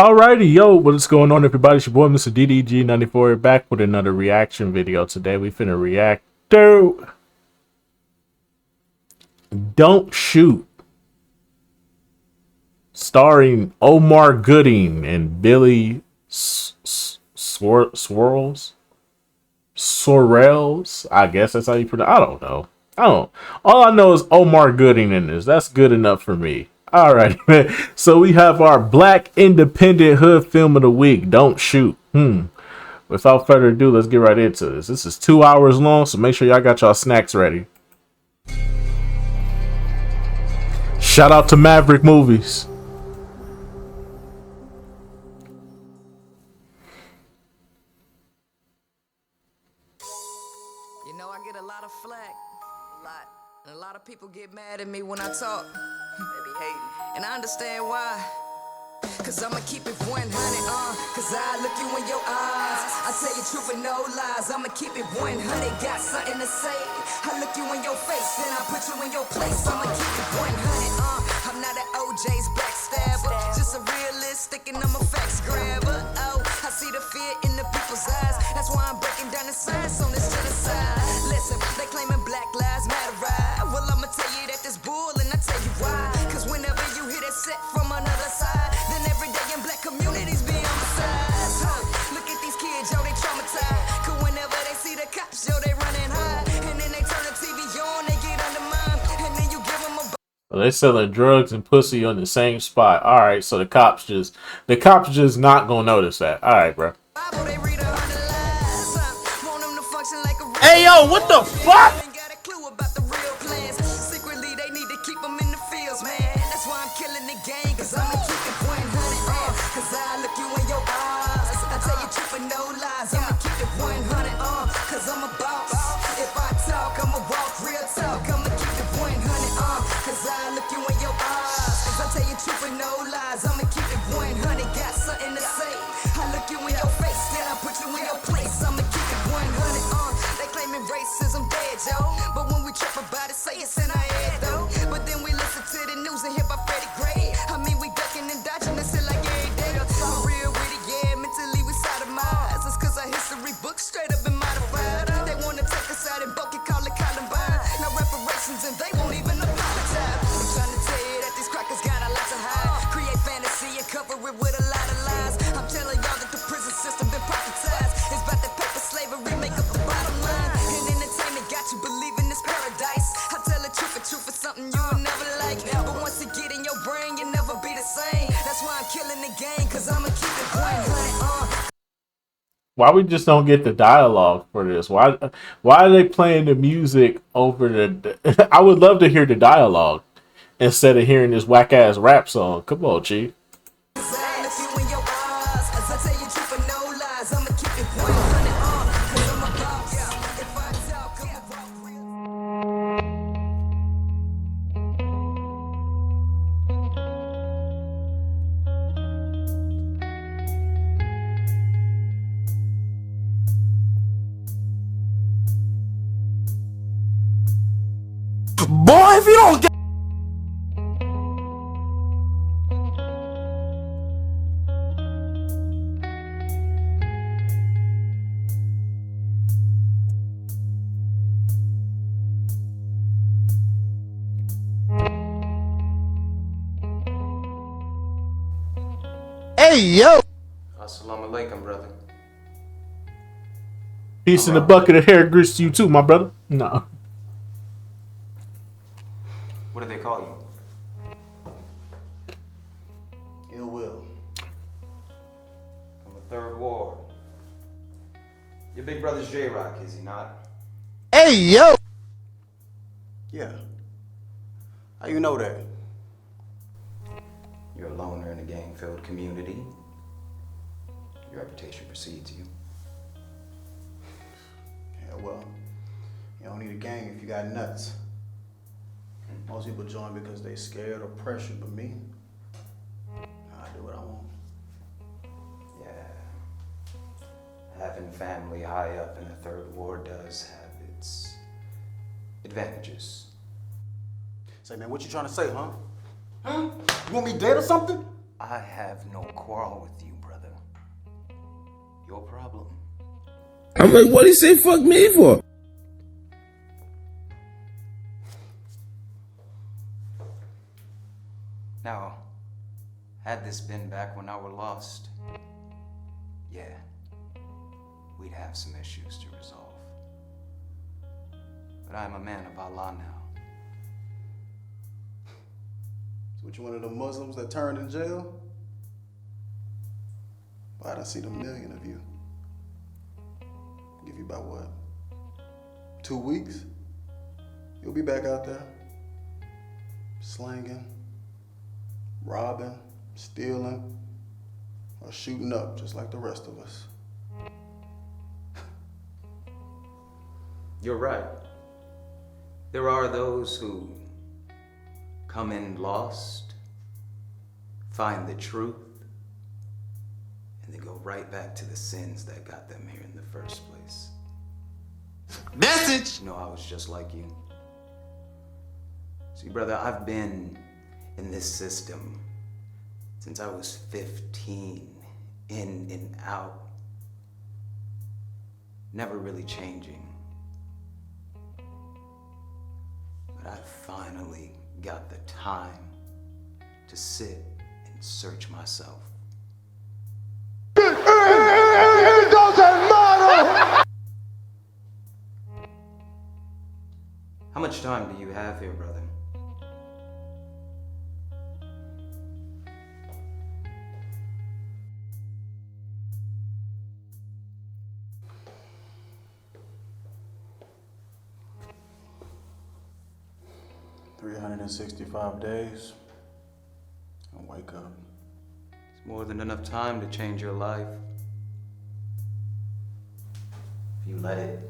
Alrighty, yo, what's going on, everybody? It's your boy, Mr. DDG94, back with another reaction video. Today, we finna react to Don't Shoot, starring Omar Gooding and Billy Swirls? Sorrells? I guess that's how you pronounce it. I don't know. All I know is Omar Gooding in this. That's good enough for me. All right, man. So we have our Black Independent Hood Film of the Week, Don't Shoot. Without further ado, let's get right into this. This is 2 hours long, so make sure y'all got y'all snacks ready. Shout out to Maverick Movies. You know, I get a lot of flack, and a lot of people get mad at me when I talk. They be hating, and I understand why. Cause I'ma keep it 100, cause I look you in your eyes. I tell you truth and no lies, I'ma keep it 100. Got something to say, I look you in your face and I put you in your place. I'ma keep it 100, I'm not an OJ's backstabber, just a realist, thinking I'm a facts grabber. Oh, I see the fear in the people's eyes, that's why I'm breaking down the science on this genocide. Listen, they claiming Black Lives Matter, right? Well, I'ma tell you that this bull, and I tell you why. Cause whenever you hear that set from another side, then every day in black communities be on the sides. Look at these kids, yo, they traumatized. Cause whenever they see the cops, yo, they running high. And then they turn the TV on, they get undermined. And then you give them a... Well, they selling drugs and pussy on the same spot. All right, so the cops just not gonna notice that. All right, bro. They read 100 lies. Want them to function like a... Hey, yo, what the fuck? Ain't got a clue about the real plans. Secretly, they need to keep them in the fields, man. That's why I'm killing the game, cause I'ma keep it 100. Cause I look you in your eyes. I tell you truth and no lies. I'ma keep it 100, cause I'm a boss. If I talk, I'ma walk real talk. I'ma keep it 100, cause I look you in your eyes. Cause I tell you truth and no lies. I'ma keep it 100. Got something to say, I look you in your face, then I put you in your place. I'ma keep it 100, they claiming racism dead, yo. But when we trip about it, say it's in our head, though. But then we listen to the news and hear about Freddie Gray. I mean, we ducking and dodging this shit like every day. I'm real with it, yeah, mentally we sodomized. It's cause our history books straight up been modified. They wanna take us out and bulk it, call it Columbine. No reparations and they won't even apologize. I'm trying to tell you that these crackers got a lot to hide. Create fantasy and cover it with a lot of lies. I'm telling y'all that the prison system been privatized. It's about that paper slavery, make up the bottom line. And entertainment got you believing this paradise. I tell the truth is something you will never like. But once it get in your brain, you'll never be the same. That's why I'm killing the game, cause I'ma keep it 100. Why we just don't get the dialogue for this? Why are they playing the music over the? I would love to hear the dialogue instead of hearing this whack ass rap song. Come on, Chief. Boy, if you don't get... Hey, yo! Assalamu alaikum, brother. Peace in the bucket of hair grease to you too, my brother. No. What do they call you? Ill will. From the Third Ward. Your big brother's J-Rock, is he not? Hey, yo! Yeah. How you know that? You're a loner in a gang-filled community. Your reputation precedes you. Yeah, well, you don't need a gang if you got nuts. Most people join because they scared or pressured, but me, I do what I want. Yeah. Having family high up in the Third Ward does have its advantages. Say, man, what you trying to say, huh? Huh? You want me dead or something? I have no quarrel with you, brother. Your problem. I'm like, what he say fuck me for? Now, had this been back when I were lost, yeah, we'd have some issues to resolve. But I'm a man of Allah now. So what, you one of the Muslims that turned in jail? Well, I done seen a million of you. Give you about what? 2 weeks? You'll be back out there. Slanging, robbing, stealing, or shooting up just like the rest of us. You're right. There are those who come in lost, find the truth, and they go right back to the sins that got them here in the first place. Message! You know, I was just like you. See, brother, I've been in this system since I was 15, in and out, never really changing. But I finally got the time to sit and search myself. How much time do you have here, brother? $365 days and wake up. It's more than enough time to change your life. If you let it.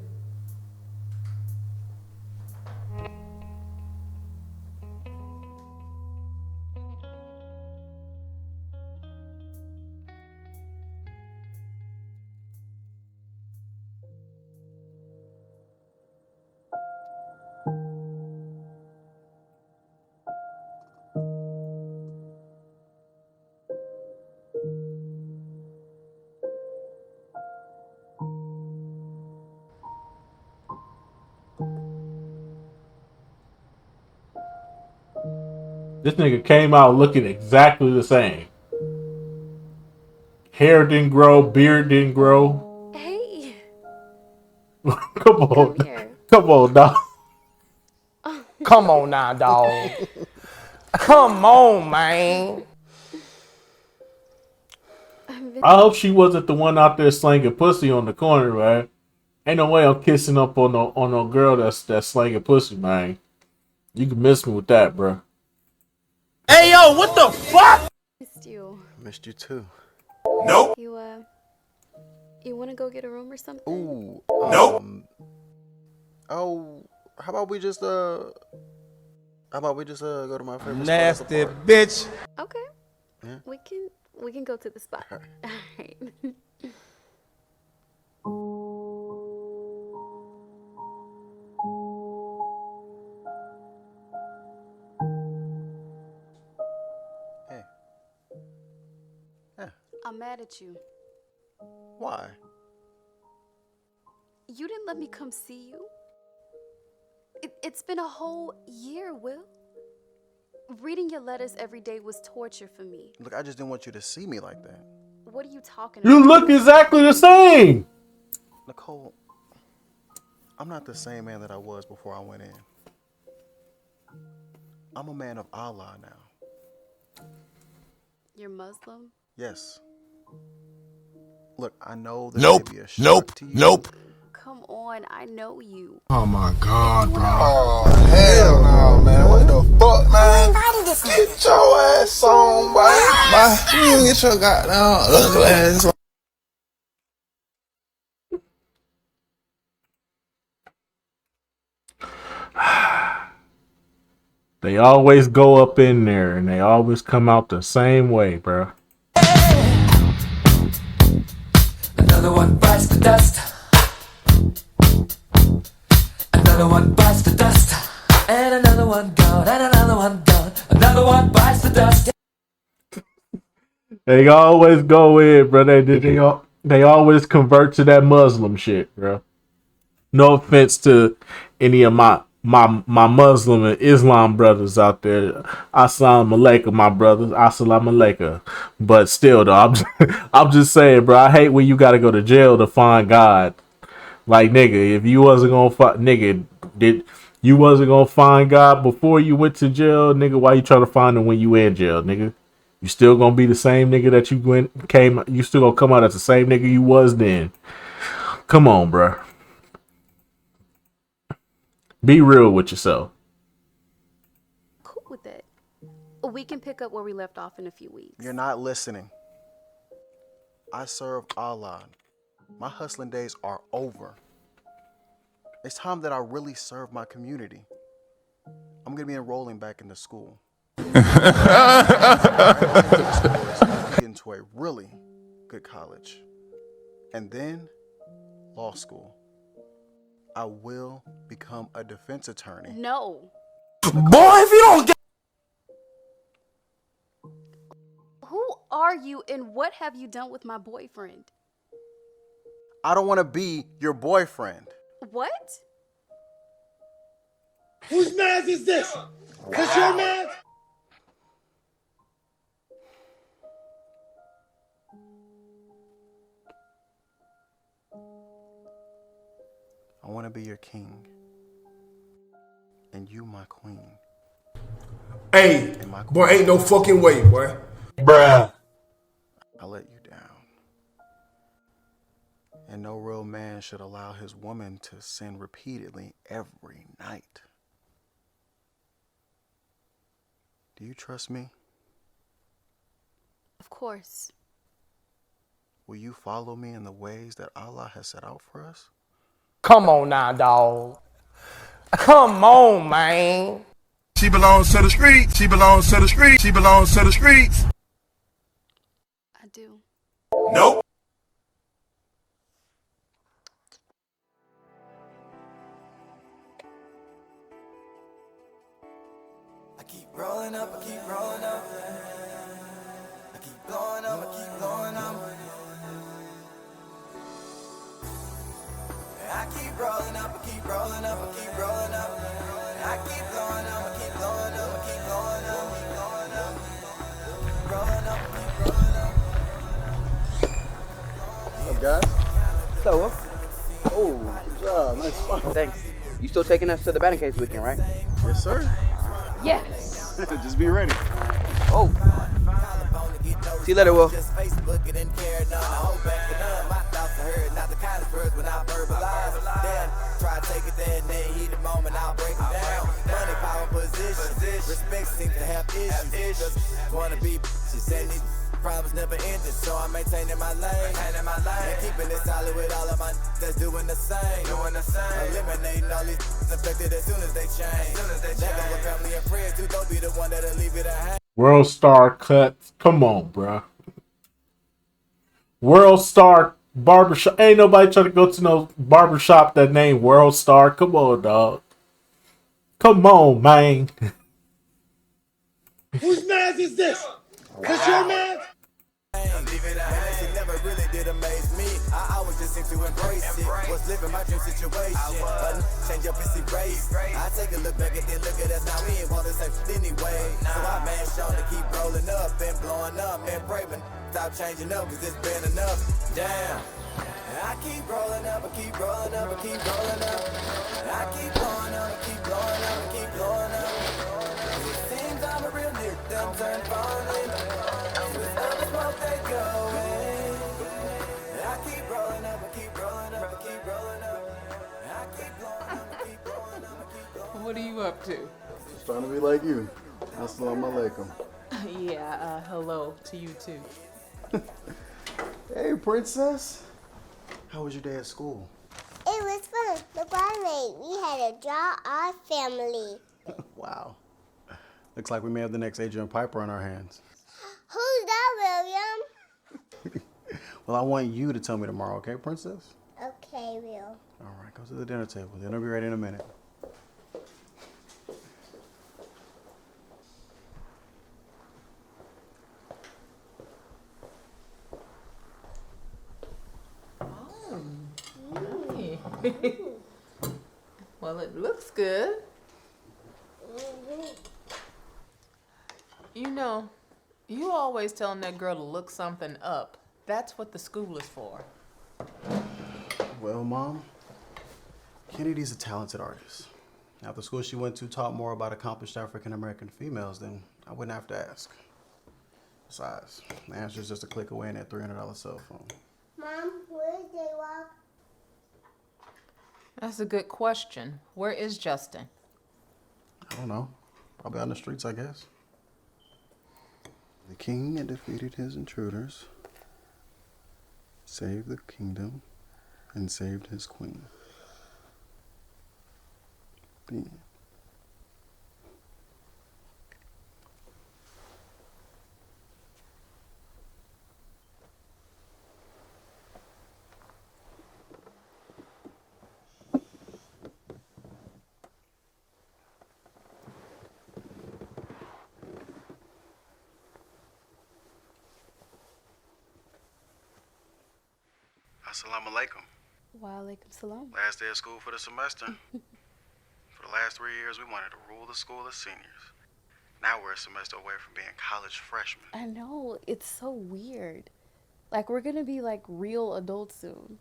This nigga came out looking exactly the same. Hair didn't grow, beard didn't grow. Hey, Come on. come here. Come on, dog. Come on now, dog. Come on, man. I hope she wasn't the one out there slanging pussy on the corner, man. Ain't no way I'm kissing up on no girl that's slanging pussy, man. You can miss me with that, bro. Hey, yo, what the fuck? Missed you. Missed you too. Nope. You want to go get a room or something? Ooh. Nope. Oh, how about we just go to my favorite Nasty spot at the park? bitch. Okay. Yeah. We can go to the spot. All right. Hey. Yeah. I'm mad at you. Why? You didn't let me come see you. It's been a whole year, Will. Reading your letters every day was torture for me. Look, I just didn't want you to see me like that. What are you talking You about? look exactly the same. Nicole, I'm not the same man that I was before I went in. I'm a man of Allah now. You're Muslim? Yes. Look, I know that Nope. may be a shock Nope. to you. Nope. Come on, I know you. Oh my God, bro. Oh, hell no, man. What the fuck, man? Get your ass on, boy. Bye. You get your goddamn ugly ass on. They always go up in there and they always come out the same way, bro. Another one bites the dust. Another one bites the dust. And another one gone. And another one gone. Another one bites the dust. They always go in, bro. They always convert to that Muslim shit, bro. No offense to any of my Muslim and Islam brothers out there. Assalamu alaikum, my brothers. Assalamu alaikum. But still, though, I'm just saying, bro. I hate when you gotta go to jail to find God. Like, nigga, if you wasn't gonna find, nigga, you wasn't gonna find God before you went to jail, nigga? Why you trying to find him when you in jail, nigga? You still gonna be the same nigga that you still gonna come out as the same nigga you was then. Come on, bro. Be real with yourself. Cool with that. We can pick up where we left off in a few weeks. You're not listening. I serve Allah. My hustling days are over. It's time that I really serve my community. I'm gonna be enrolling back into school. Get into a really good college. And then law school. I will become a defense attorney. No. Boy, if you don't get... Who are you and what have you done with my boyfriend? I don't want to be your boyfriend. What? Whose man is this? Is your man? I want to be your king. And you my queen. Hey, boy, ain't no fucking way, boy. Bruh. I let you down. And no real man should allow his woman to sin repeatedly every night. Do you trust me? Of course. Will you follow me in the ways that Allah has set out for us? Come on now, dog. Come on, man. She belongs to the streets. She belongs to the streets. She belongs to the streets. I do. Nope. I keep rolling up, I keep rolling up. I keep blowing up, I keep blowing up. I keep rolling up, I keep rolling up, I keep rolling up. I keep blowing up, I keep blowing up, I keep blowing up, keep blowing up. Rolling up, keep rolling up. What's up, guys? So, Will? Oh, good job. Nice spot. Thanks. You still taking us to the batting cage weekend, right? Yes, sir. Yes. Just be ready. Oh. See you later, Will. Just Facebook it and care none. I hold back to none. My thoughts are heard, not the kind of words when I verbalize. Then try to take it there and then heat the moment, I'll break it down. Money, power, position. Respect seems to have issues. Just wanna be bitches and these problems never ended. So I'm maintaining my lane. And keeping it solid with all of my that's doing the same. Eliminating all these affected as soon as they change. Let go of family and friends who don't be the one that'll leave it at hang. World Star Cuts. Come on, bro. World Star Barbershop. Ain't nobody trying to go to no barbershop that name World Star. Come on, dog. Come on, man. Whose man is this? Is your man? Leave it at hang. She never really did amaze me. I always just seem to embrace it. Was living my dream situation. But change your PC race. I take a look back and then look at us. Now we ain't want the same shit anyway. So I man shown to keep rolling up and blowing up and braving. Stop changing up cause it's been enough. Damn. I keep rolling up, I keep rolling up, I keep rolling up. I keep blowing up, I keep blowing up, I keep blowing up. It seems I'm a real nigga, them turn falling. With other smoke they go away. I keep rolling up, I keep rolling up, I keep rolling up. I keep blowing up, I keep blowing up, I keep blowing up. What are you up to? Just trying to be like you. Assalamu alaikum. Yeah, hello to you too. Hey, princess. How was your day at school? It was fun. Look what I made. We had to draw our family. Wow. Looks like we may have the next Adrian Piper on our hands. Who's that, William? Well, I want you to tell me tomorrow, okay, princess? Okay, Will. All right, go to the dinner table. Dinner will be ready in a minute. Well, it looks good. You know, you always telling that girl to look something up. That's what the school is for. Well, Mom, Kennedy's a talented artist. Now, if the school she went to taught more about accomplished African-American females, then I wouldn't have to ask. Besides, the answer is just a click away in that $300 cell phone. Mom, where's J-Walk? That's a good question. Where is Justin? I don't know. Probably on the streets, I guess. The king had defeated his intruders, saved the kingdom, and saved his queen. The end. Assalamu alaikum. Wa alaikum salam. Last day of school for the semester. For the last 3 years, we wanted to rule the school as seniors. Now we're a semester away from being college freshmen. I know, it's so weird. Like, we're gonna be like real adults soon.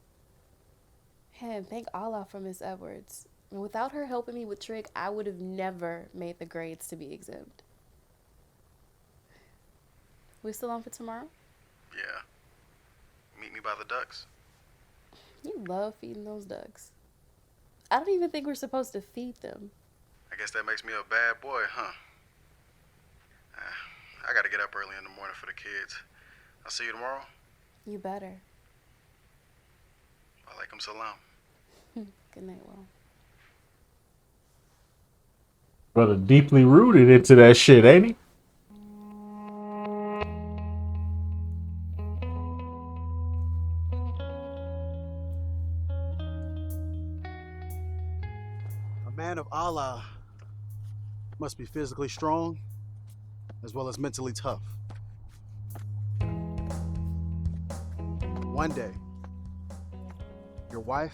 And thank Allah for Miss Edwards. Without her helping me with Trig, I would have never made the grades to be exempt. We still on for tomorrow? Yeah. Meet me by the ducks. You love feeding those ducks. I don't even think we're supposed to feed them. I guess that makes me a bad boy, huh? I gotta get up early in the morning for the kids. I'll see you tomorrow. You better. Alaikum salam. Good night, Will. Brother deeply rooted into that shit, ain't he? A man of Allah must be physically strong as well as mentally tough. One day, your wife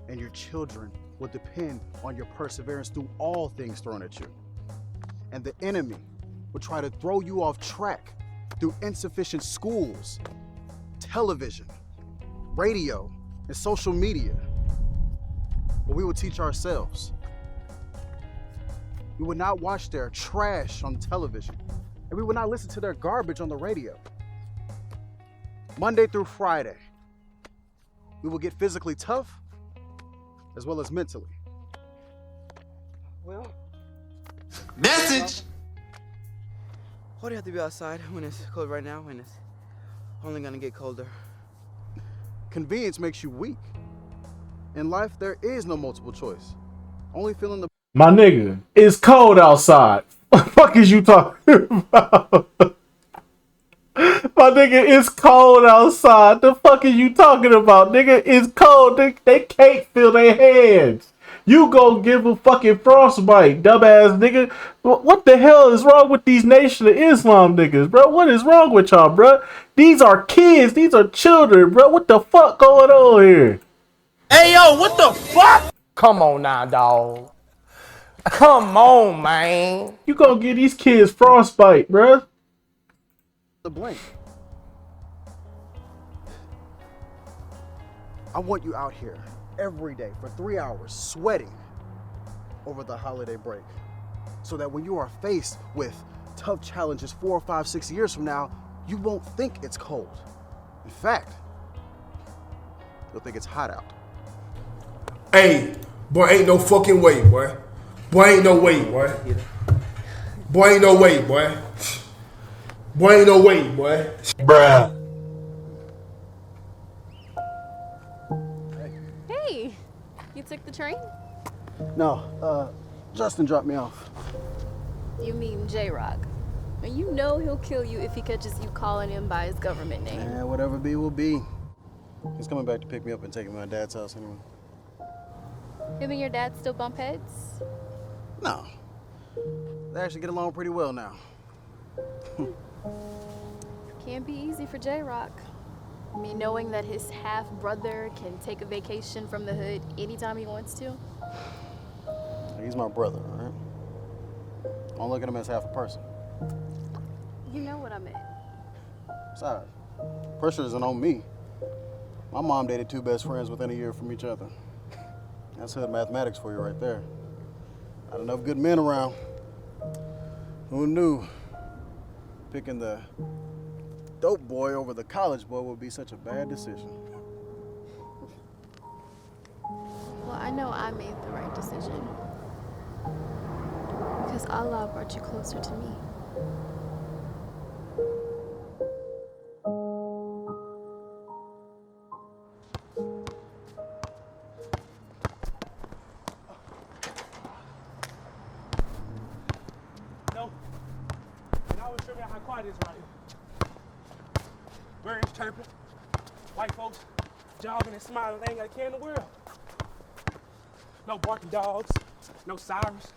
and your children will depend on your perseverance through all things thrown at you. And the enemy will try to throw you off track through insufficient schools, television, radio, and social media. But we will teach ourselves. We would not watch their trash on television, and we would not listen to their garbage on the radio. Monday through Friday, we will get physically tough as well as mentally. Well, Message! why do you have to be outside when it's cold right now and it's only gonna get colder? Convenience makes you weak. In life, there is no multiple choice. Only feeling the My nigga, it's cold outside. What the fuck is you talking about? My nigga, it's cold outside. The fuck are you talking about, nigga? It's cold. They can't feel their hands. You go give a fucking frostbite, dumbass nigga. What the hell is wrong with these Nation of Islam niggas, bro? What is wrong with y'all, bro? These are kids. These are children, bro. What the fuck going on here? Hey, yo, what the fuck? Come on now, dog. Come on, man. You gonna give these kids frostbite, bro? blink. I want you out here every day for 3 hours sweating over the holiday break, so that when you are faced with tough challenges 4, 5, 6 years from now, you won't think it's cold. In fact, you'll think it's hot out. Hey, boy, ain't no fucking way, boy. Boy, ain't no way, boy. Boy, ain't no way, boy. Boy, ain't no way, boy. Bruh. Hey, you took the train? No, Justin dropped me off. You mean J-Rock. And you know he'll kill you if he catches you calling him by his government name. Yeah, whatever be will be. He's coming back to pick me up and take me to my dad's house anyway. Him and your dad still bump heads? No. They actually get along pretty well now. Can't be easy for J-Rock. Me knowing that his half-brother can take a vacation from the hood anytime he wants to? He's my brother, all right? Don't look at him as half a person. You know what I meant. Besides, pressure isn't on me. My mom dated two best friends within a year from each other. That's hood mathematics for you right there. Not enough good men around. Who knew picking the dope boy over the college boy would be such a bad decision? Well, I know I made the right decision. Because Allah brought you closer to me. No. And I always figure out how quiet it is right here. Birds chirping, white folks jogging and smiling. They ain't got a care in the world. No barking dogs, no sirens.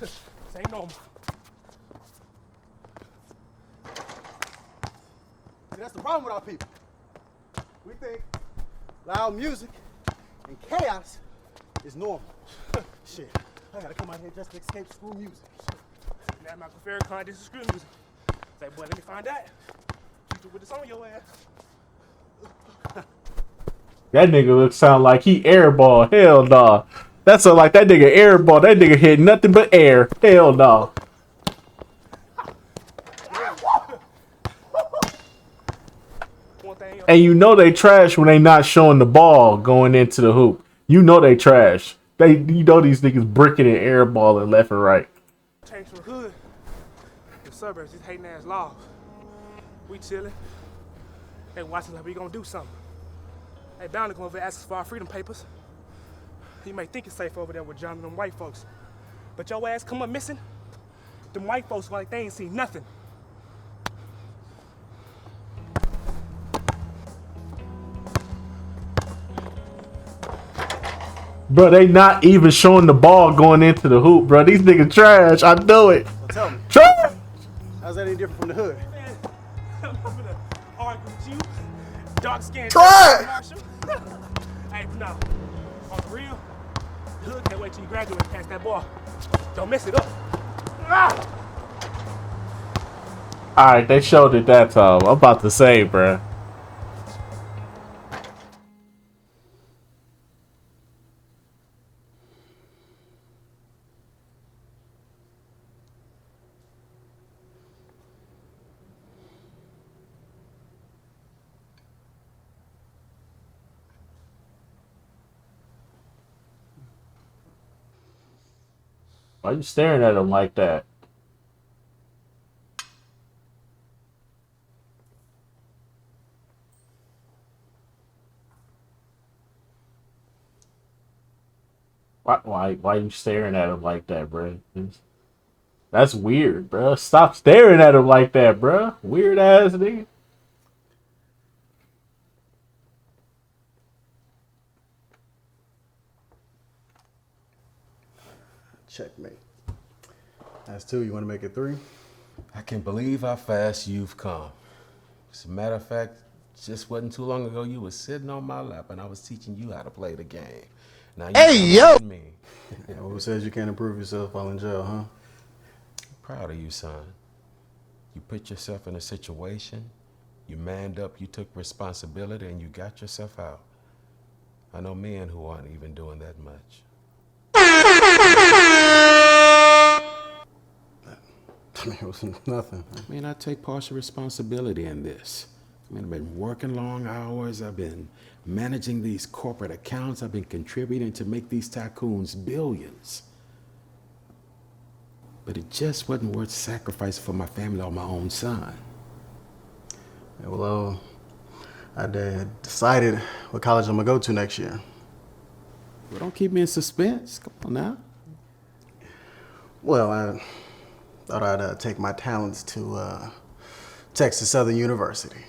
This ain't normal. See, that's the problem with our people. We think loud music and chaos is normal. Shit, I gotta come out here just to escape school music. Now Michael Farrakhan, this is screw music. Say, boy, let me find that. Keep it with this on your ass. That nigga sound like he airball. Hell nah. That sound like that nigga airball. That nigga hit nothing but air. Hell nah. And you know they trash when they not showing the ball going into the hoop. You know they trash. You know these niggas bricking and airballing left and right. Change from the hood, the suburbs, these hating ass laws. We chilling. They watching like we gonna do something. They bound to come over and ask us for our freedom papers. You may think it's safe over there with John and them white folks. But your ass come up missing, them white folks like they ain't seen nothing. Bro, they not even showing the ball going into the hoop, bro. These niggas trash. I know it. So tell me, Trash! how's that any different from the hood? Man, I'm gonna argue with you, dark skinned Trash! Hey, no, on the real, the hood can't wait till you graduate and pass that ball. Don't mess it up. Ah! Alright, they showed it that time. I'm about to say, bro. Why you staring at him like that? Why you staring at him like that, bro? That's weird, bro. Stop staring at him like that, bro. Weird ass nigga. Checkmate. That's two. You want to make it three? I can't believe how fast you've come. As a matter of fact, just wasn't too long ago you was sitting on my lap and I was teaching you how to play the game. Now you Hey, yo! me. Yeah, who says you can't improve yourself while in jail, huh? Proud of you, son. You put yourself in a situation, you manned up, you took responsibility, and you got yourself out. I know men who aren't even doing that much. I mean, it was nothing. I mean, I take partial responsibility in this. I mean, I've been working long hours. I've been managing these corporate accounts. I've been contributing to make these tycoons billions. But it just wasn't worth sacrifice for my family or my own son. Yeah, well, I decided what college I'm gonna go to next year. Well, don't keep me in suspense. Come on now. Well, I thought I'd take my talents to Texas Southern University.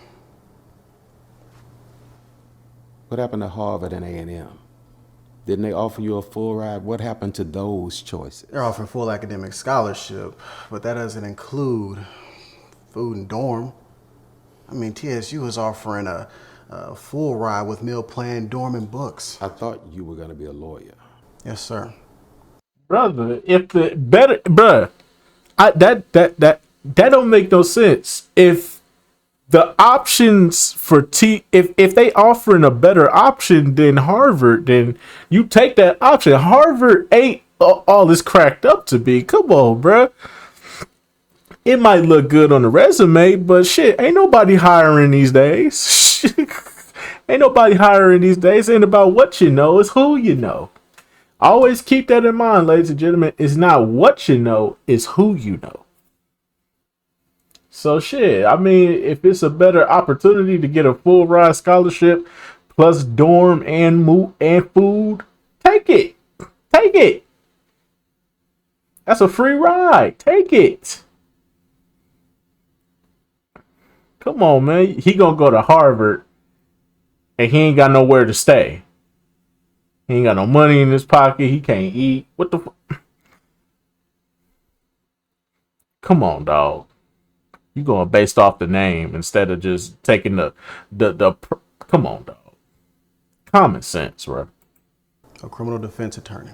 What happened to Harvard and A&M? Didn't they offer you a full ride? What happened to those choices? They're offering full academic scholarship, but that doesn't include food and dorm. I mean, TSU is offering a A full ride with meal plan, dorm, and books. I thought you were gonna be a lawyer. Yes, sir. Brother, if the better, bruh, that don't make no sense. If the options for if they offering a better option than Harvard, then you take that option. Harvard ain't all this cracked up to be. Come on, bruh. It might look good on the resume, but shit, ain't nobody hiring these days. Ain't nobody hiring these days. Ain't about what you know, it's who you know. Always keep that in mind, ladies and gentlemen. It's not what you know, it's who you know. So shit, I mean, if it's a better opportunity to get a full ride scholarship plus dorm and food, take it. Take it. That's a free ride. Take it. Come on, man. He gonna go to Harvard and he ain't got nowhere to stay. He ain't got no money in his pocket. He can't eat. What the Come on, dog. You going based off the name instead of just taking the come on, dog. Common sense, bro. A criminal defense attorney.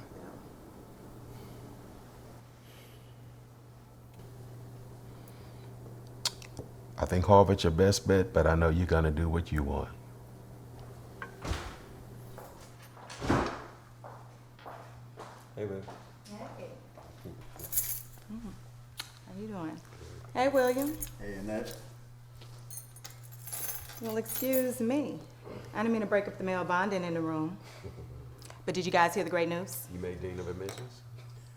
I think Harvard's your best bet, but I know you're gonna do what you want. Hey, babe. Hey. How you doing? Hey, William. Hey, Annette. Well, excuse me. I didn't mean to break up the male bonding in the room. But did you guys hear the great news? You made Dean of Admissions?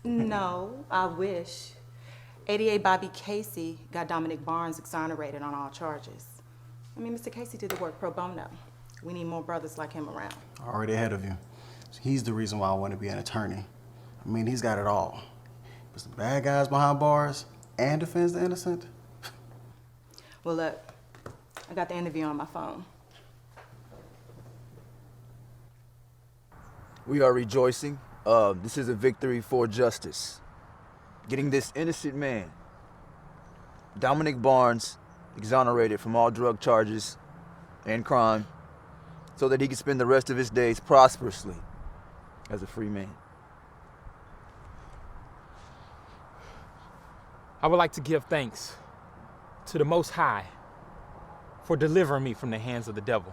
No, I wish. ADA Bobby Casey got Dominic Barnes exonerated on all charges. I mean, Mr. Casey did the work pro bono. We need more brothers like him around. Already ahead of you. He's the reason why I want to be an attorney. I mean, he's got it all. Puts the bad guys behind bars and defends the innocent. Well, look, I got the interview on my phone. We are rejoicing. This is a victory for justice. Getting this innocent man, Dominic Barnes, exonerated from all drug charges and crime so that he can spend the rest of his days prosperously as a free man. I would like to give thanks to the Most High for delivering me from the hands of the devil.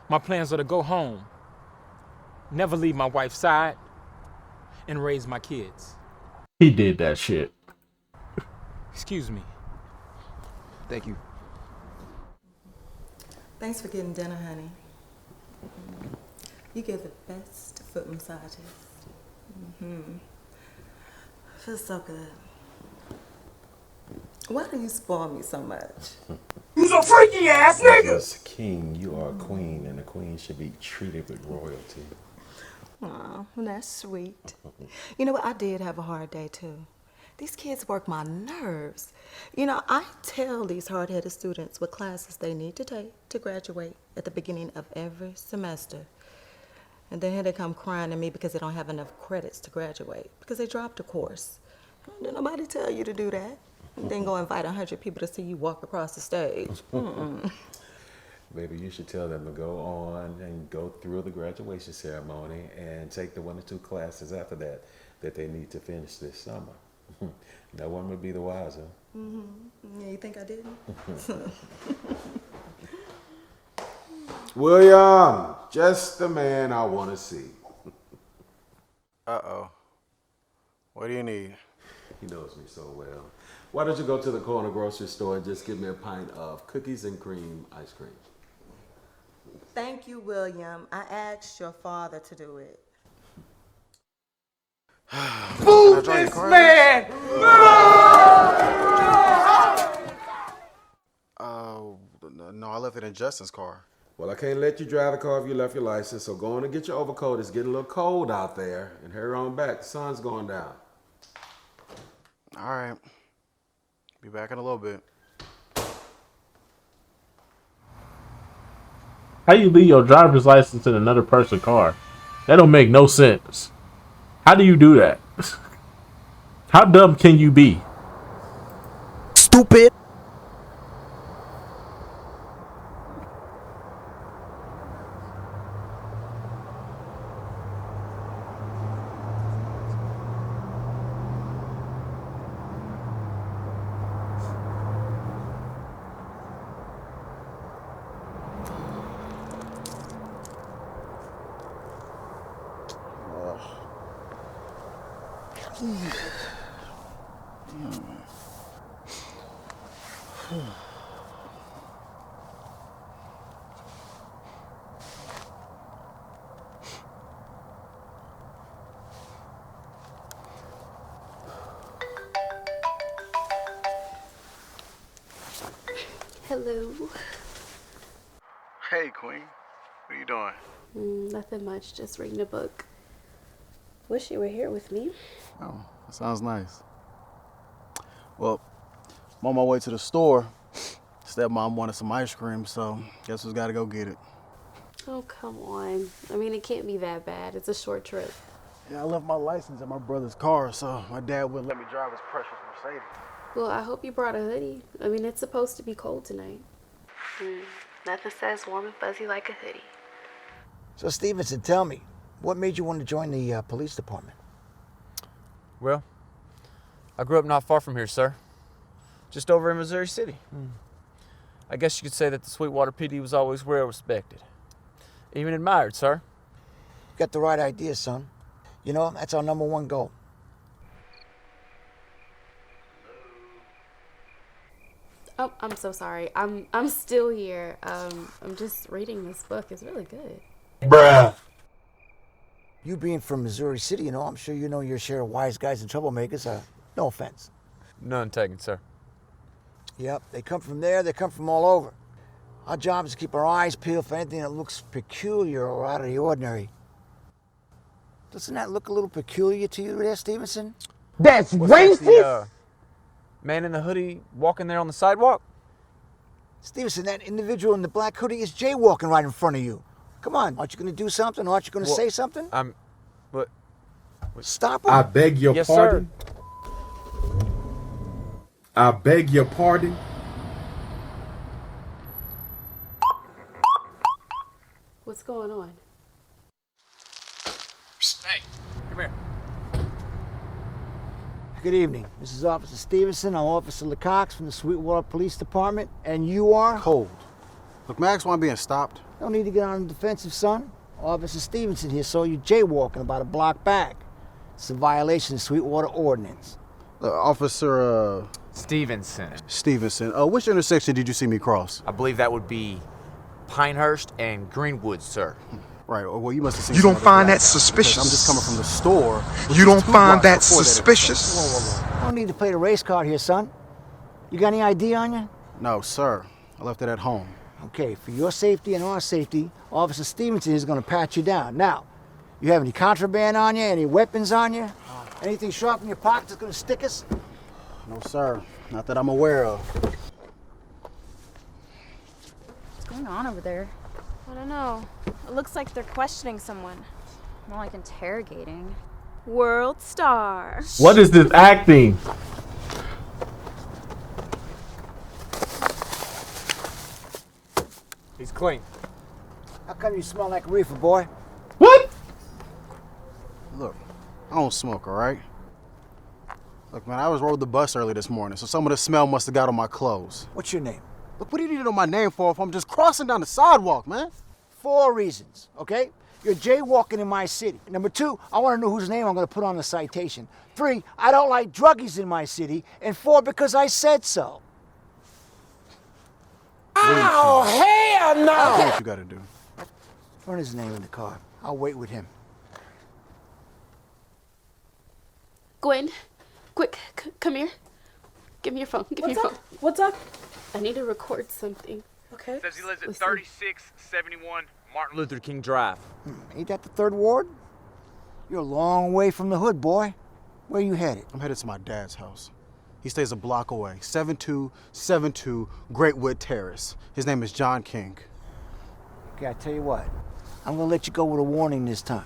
My plans are to go home, never leave my wife's side, and raise my kids. He did that shit. Excuse me. Thank you. Thanks for getting dinner, honey. You give the best foot massages. Feels so good. Why do you spoil me so much? You's a freaky ass nigga! As king, you are a queen, and a queen should be treated with royalty. Aw, well, that's sweet. You know what? I did have a hard day, too. These kids work my nerves. You know, I tell these hard-headed students what classes they need to take to graduate at the beginning of every semester. And then here they come crying to me because they don't have enough credits to graduate, because they dropped a course. Did nobody tell you to do that? And then go invite 100 people to see you walk across the stage. Maybe you should tell them to go on and go through the graduation ceremony and take the 1 or 2 classes after that they need to finish this summer. No one would be the wiser. Yeah, you think I didn't? William, just the man I want to see. Uh-oh. What do you need? He knows me so well. Why don't you go to the corner grocery store and just give me a pint of cookies and cream ice cream? Thank you, William. I asked your father to do it. Boo this man! No, I left it in Justin's car. Well, I can't let you drive the car if you left your license, so go on and get your overcoat. It's getting a little cold out there, and hurry on back. The sun's going down. All right. Be back in a little bit. How you leave your driver's license in another person's car? That don't make no sense. How do you do that? How dumb can you be? Stupid. Hello. Hey, Queen. What are you doing? Nothing much, just reading a book. Wish you were here with me. Oh, that sounds nice. Well, I'm on my way to the store. Stepmom wanted some ice cream, so guess who's got to go get it. Oh, come on. I mean, it can't be that bad. It's a short trip. Yeah, I left my license in my brother's car, so my dad wouldn't let me drive his precious Mercedes. Well, I hope you brought a hoodie. I mean, it's supposed to be cold tonight. Nothing says warm and fuzzy like a hoodie. So, Stevenson, tell me, what made you want to join the police department? Well, I grew up not far from here, sir. Just over in Missouri City. I guess you could say that the Sweetwater PD was always well respected. Even admired, sir. You got the right idea, son. You know, that's our #1 goal. Oh, I'm so sorry. I'm still here. I'm just reading this book. It's really good. Bruh. You being from Missouri City, you know, I'm sure you know your share of wise guys and troublemakers. No offense. None taken, sir. Yep, they come from there, they come from all over. Our job is to keep our eyes peeled for anything that looks peculiar or out of the ordinary. Doesn't that look a little peculiar to you there, Stevenson? That's racist! Man in the hoodie walking there on the sidewalk? Stevenson, that individual in the black hoodie is jaywalking right in front of you. Come on, aren't you going to do something? Aren't you going to say something? What? Stop him. I beg your Yes, pardon. I beg your pardon. What's going on? Hey, come here. Good evening. This is Officer Stevenson. I'm Officer LeCox from the Sweetwater Police Department. And you are? Cold. Look, Max, why I'm being stopped? No need to get on the defensive, son. Officer Stevenson here saw you jaywalking about a block back. It's a violation of Sweetwater Ordinance. Officer, Stevenson. Stevenson. Which intersection did you see me cross? I believe that would be Pinehurst and Greenwood, sir. Right, well, you must have seen You don't some other find guy that now, suspicious? because I'm just coming from the store. which You is don't 2 find blocks that before suspicious? No need to play the race card here, son. You got any ID on you? No, sir. I left it at home. Okay, for your safety and our safety, Officer Stevenson is going to pat you down. Now, you have any contraband on you? Any weapons on you? Anything sharp in your pocket that's going to stick us? No, sir. Not that I'm aware of. What's going on over there? I don't know. It looks like they're questioning someone. More like interrogating. World star. What is this acting? He's clean. How come you smell like reefer, boy? What? Look, I don't smoke, all right? Look, man, I was rode the bus early this morning, so some of the smell must have got on my clothes. What's your name? Look, what do you need to know my name for if I'm just crossing down the sidewalk, man? 4 reasons, okay? You're jaywalking in my city. Number 2, I want to know whose name I'm going to put on the citation. 3, I don't like druggies in my city. And 4, because I said so. Oh, hell no! I know what you gotta do. Run his name in the car. I'll wait with him. Gwen, quick, come here. Give me your phone. Give me your phone. What's up? I need to record something. Okay. Says he lives at Listen. 3671 Martin Luther King Drive. Ain't that the 3rd Ward? You're a long way from the hood, boy. Where you headed? I'm headed to my dad's house. He stays a block away, 7272 Greatwood Terrace. His name is John King. Okay, I tell you what. I'm gonna let you go with a warning this time.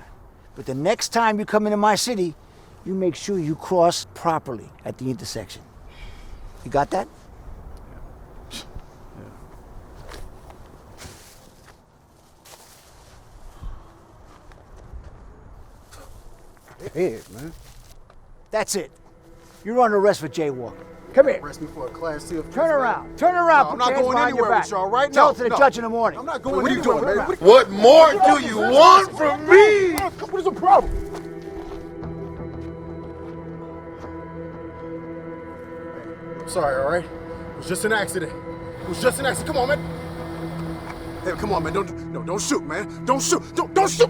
But the next time you come into my city, you make sure you cross properly at the intersection. You got that? Hey, man. That's it. You're under arrest for jaywalking. Come here. Arrest me for a Class C offense. Turn around. Turn around. No, I'm Put not your hands going behind your anywhere back. with y'all, right? Tell No, it to the no. judge in the morning. I'm not going What are you anywhere, doing? man. What more do you want from me? What is the problem? sorry, all right? It was just an accident. It was just an accident. Come on, man. Hey, come on, man. Don't shoot, man. Don't shoot. Don't shoot.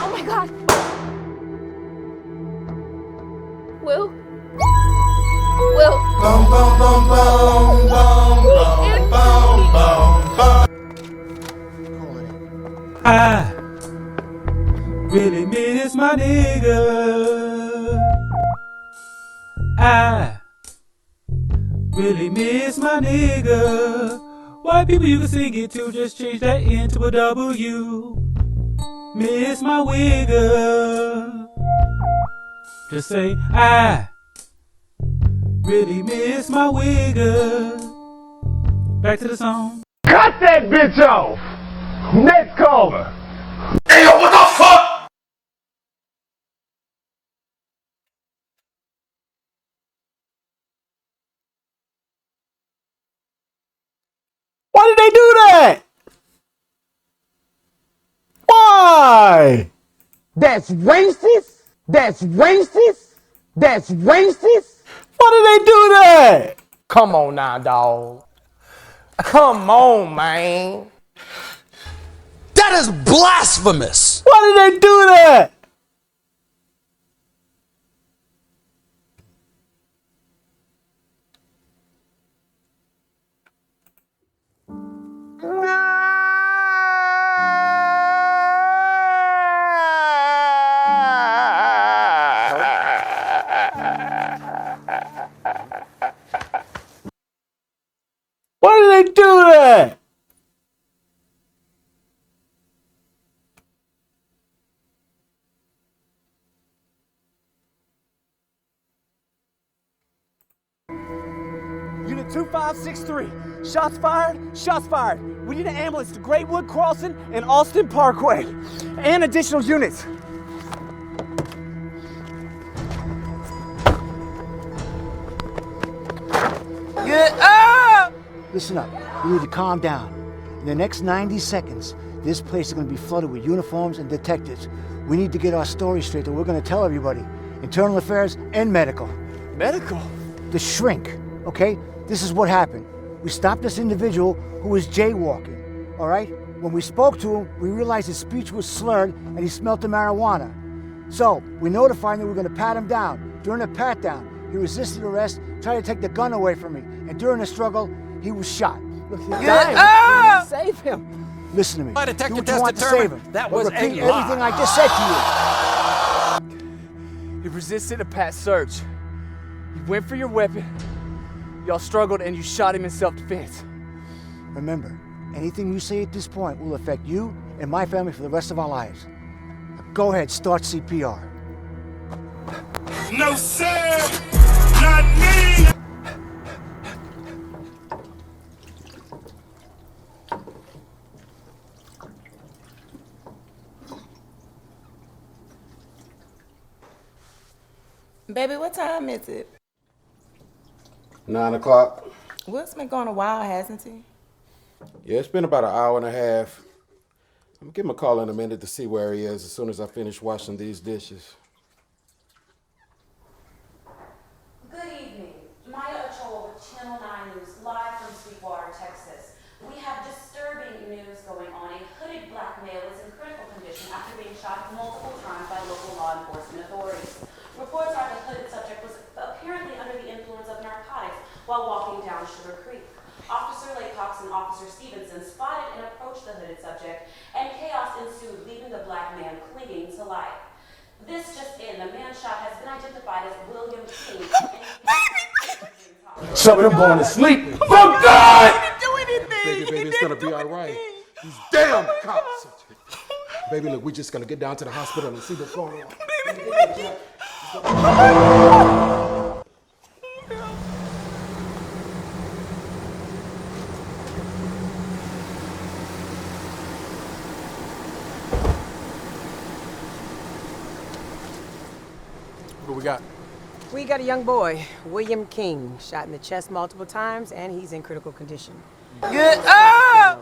Oh my God. Will? Will? Boom, boom, boom, boom, boom, boom, boom, boom. I really miss my nigga. I really miss my nigga. White people you can sing it to, just change that N to a W. Miss my wigger. Just say I really miss my wigger. Back to the song. Cut that bitch off! Next caller! Hey, yo, what the fuck? Why did they do that? Why? That's racist! That's racist! That's racist! Why did they do that? Come on now, dawg. Come on, man. That is blasphemous. Why did they do that? Why did they do that? Unit 2563. Shots fired, shots fired. We need an ambulance to Greatwood Crossing and Austin Parkway. And additional units. Get up! Listen up. You need to calm down. In the next 90 seconds, this place is going to be flooded with uniforms and detectives. We need to get our story straight that we're going to tell everybody. Internal affairs and medical. Medical? The shrink, okay? This is what happened. We stopped this individual who was jaywalking, all right? When we spoke to him, we realized his speech was slurred and he smelled the marijuana. So, we notified him that we were going to pat him down. During the pat down, he resisted arrest, tried to take the gun away from me, and during the struggle, he was shot. Look, he's dying. We need to save him. Listen to me. My detector Do what test you want to save him. that But was repeat a lie. everything I just said to you. He resisted a pat search. He went for your weapon. Y'all struggled and you shot him in self-defense. Remember, anything you say at this point will affect you and my family for the rest of our lives. Now go ahead, start CPR. No, sir! Not me! Baby, what time is it? 9 o'clock. Will's been gone a while, hasn't he? Yeah, it's been about an hour and a half. I'm gonna give him a call in a minute to see where he is as soon as I finish washing these dishes. Good evening. Maya Ochoa with Channel 9 News, live from Sweetwater, Texas. We have disturbing news going on. A hooded black male is in critical condition after being shot multiple times by local law enforcement authorities. Reports are the hooded subject was apparently under the influence of narcotics while walking down Sugar Creek. Officer Laycox and Officer Stevenson spotted and approached the hooded subject, and chaos ensued, leaving the black man clinging to life. This just in, the man shot has been identified as William King. Some of them going to sleep. Fuck God! Baby, it's gonna be all right. These damn cops. Baby, look, we're just gonna get down to the hospital and see what's going on. What we got? We got a young boy, William King, shot in the chest multiple times, and he's in critical condition. Get up!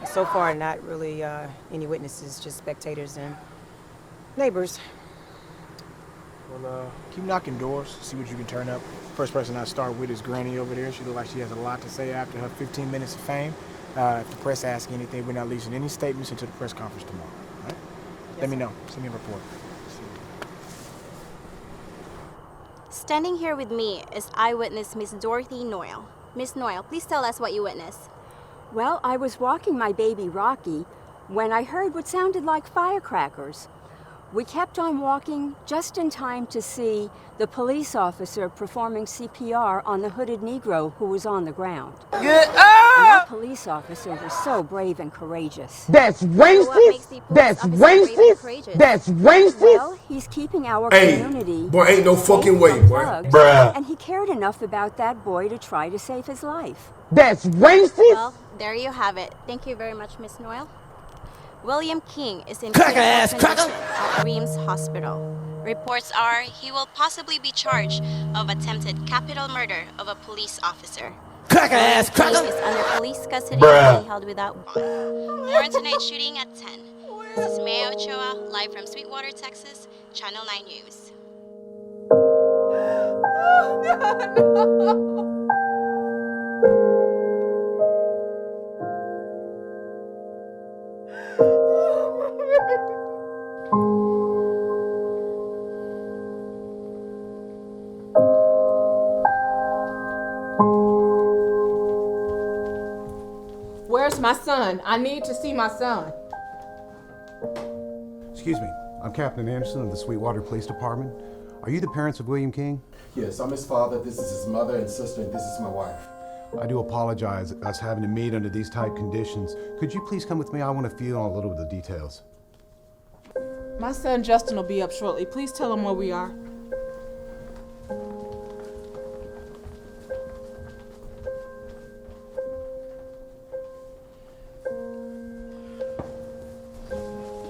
So far, not really any witnesses, just spectators and neighbors. Well, keep knocking doors, see what you can turn up. First person I start with is Granny over there. She looks like she has a lot to say after her 15 minutes of fame. If the press asks anything, we're not releasing any statements until the press conference tomorrow. All right? Let me know. Send me a report. Standing here with me is eyewitness Miss Dorothy Noyle. Miss Noyle, please tell us what you witnessed. Well, I was walking my baby Rocky when I heard what sounded like firecrackers. We kept on walking just in time to see the police officer performing CPR on the hooded Negro who was on the ground. Get And up! that police officer was so brave and courageous. That's racist! That's racist! That's racist! Well, he's keeping our community. Boy, ain't no fucking way, boy. Bruh. And he cared enough about that boy to try to save his life. That's racist! Well, there you have it. Thank you very much, Miss Noyle. William King is in critical condition at Reams Hospital. Reports are he will possibly be charged of attempted capital murder of a police officer. King is under police custody and being held without bond. More on tonight's shooting at 10. This is Maya Ochoa, live from Sweetwater, Texas, Channel 9 News. Where's my son? I need to see my son. Excuse me, I'm Captain Anderson of the Sweetwater Police Department. Are you the parents of William King? Yes, I'm his father, this is his mother and sister, and this is my wife. I do apologize us having to meet under these tight conditions. Could you please come with me? I want to feel on a little of the details. My son Justin will be up shortly. Please tell him where we are.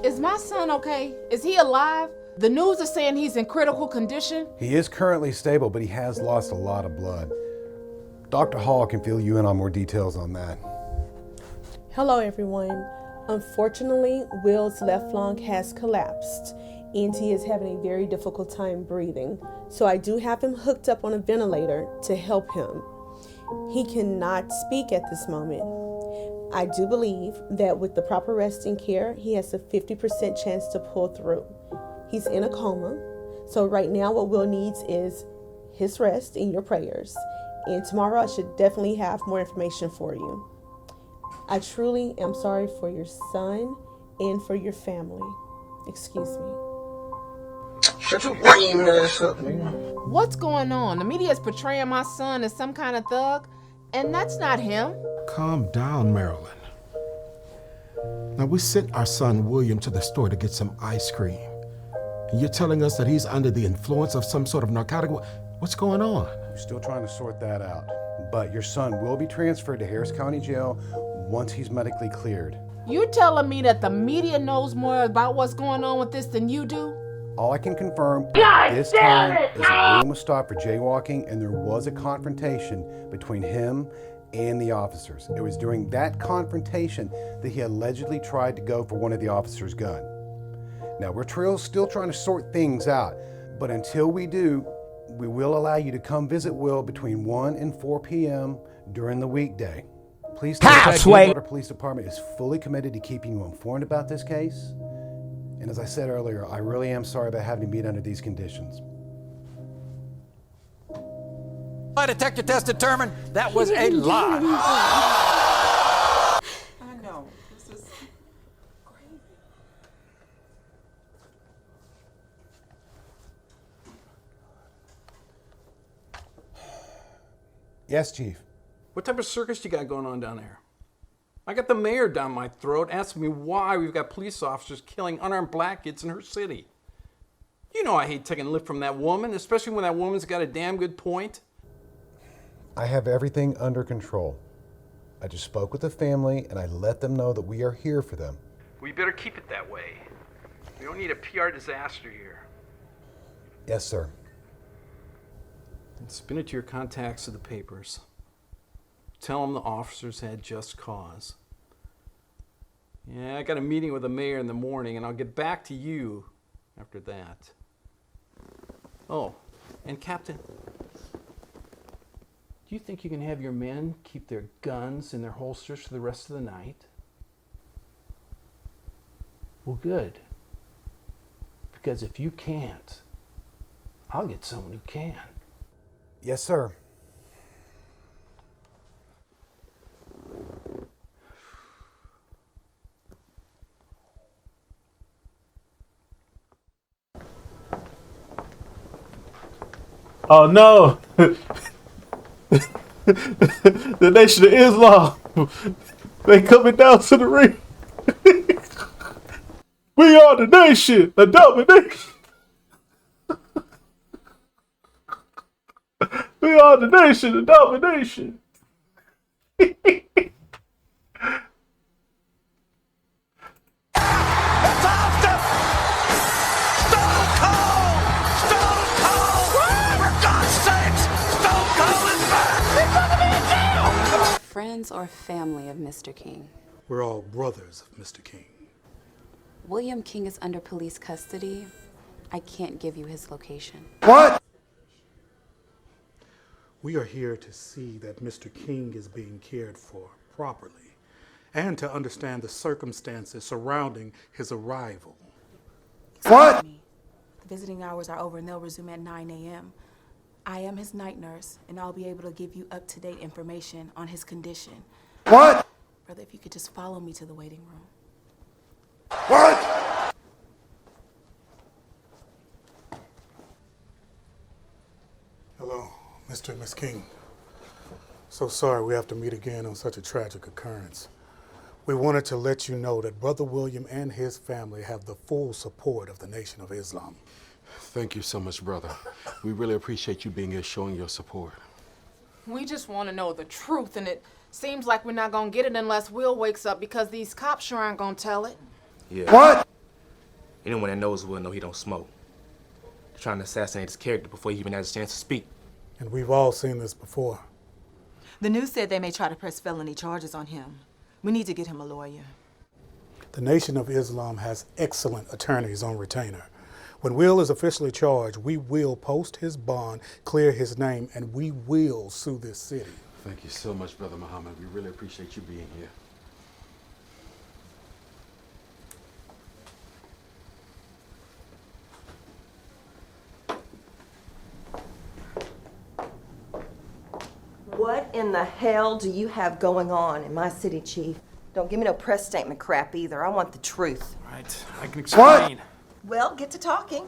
Is my son okay? Is he alive? The news is saying he's in critical condition. He is currently stable, but he has lost a lot of blood. Dr. Hall can fill you in on more details on that. Hello, everyone. Unfortunately, Will's left lung has collapsed and he is having a very difficult time breathing. So I do have him hooked up on a ventilator to help him. He cannot speak at this moment. I do believe that with the proper rest and care, he has a 50% chance to pull through. He's in a coma. So right now what Will needs is his rest and your prayers. And tomorrow I should definitely have more information for you. I truly am sorry for your son and for your family. Excuse me. Shut your lame ass up, nigga. What's going on? The media is portraying my son as some kind of thug, and that's not him. Calm down, Marilyn. Now, we sent our son William to the store to get some ice cream. And you're telling us that he's under the influence of some sort of narcotic? What's going on? We're still trying to sort that out. But your son will be transferred to Harris County Jail once he's medically cleared. You're telling me that the media knows more about what's going on with this than you do? All I can confirm this time is that William was stopped for jaywalking and there was a confrontation between him and the officers. It was during that confrontation that he allegedly tried to go for one of the officers' gun. Now, we're still trying to sort things out, but until we do, we will allow you to come visit Will between 1 and 4 p.m. during the weekday. Please know that the Sweetwater Police Department is fully committed to keeping you informed about this case. And as I said earlier, I really am sorry about having to meet under these conditions. My detector test determined that was a lie. I know. This is crazy. Yes, Chief. What type of circus you got going on down there? I got the mayor down my throat asking me why we've got police officers killing unarmed black kids in her city. You know I hate taking a lift from that woman, especially when that woman's got a damn good point. I have everything under control. I just spoke with the family and I let them know that we are here for them. We better keep it that way. We don't need a PR disaster here. Yes, sir. And spin it to your contacts at the papers. Tell them the officers had just cause. Yeah, I got a meeting with the mayor in the morning, and I'll get back to you after that. Oh, and Captain, do you think you can have your men keep their guns in their holsters for the rest of the night? Well, good. Because if you can't, I'll get someone who can. Yes, sir. Oh no! The Nation of Islam. They coming down to the ring. We are the nation, the domination. We are the nation, the domination. Friends or family of Mr. King? We're all brothers of Mr. King. William King is under police custody. I can't give you his location. What? We are here to see that Mr. King is being cared for properly and to understand the circumstances surrounding his arrival. What? The visiting hours are over and they'll resume at 9 a.m. I am his night nurse, and I'll be able to give you up-to-date information on his condition. What? Brother, if you could just follow me to the waiting room. What? Hello, Mr. and Miss King. So sorry we have to meet again on such a tragic occurrence. We wanted to let you know that Brother William and his family have the full support of the Nation of Islam. Thank you so much, brother. We really appreciate you being here showing your support. We just want to know the truth, and it seems like we're not going to get it unless Will wakes up because these cops sure aren't going to tell it. Yeah. What? Anyone that knows Will know he don't smoke. They're trying to assassinate his character before he even has a chance to speak. And we've all seen this before. The news said they may try to press felony charges on him. We need to get him a lawyer. The Nation of Islam has excellent attorneys on retainer. When Will is officially charged, we will post his bond, clear his name, and we will sue this city. Thank you so much, Brother Muhammad. We really appreciate you being here. What in the hell do you have going on in my city, Chief? Don't give me no press statement crap either. I want the truth. Right, I can explain. Well, get to talking.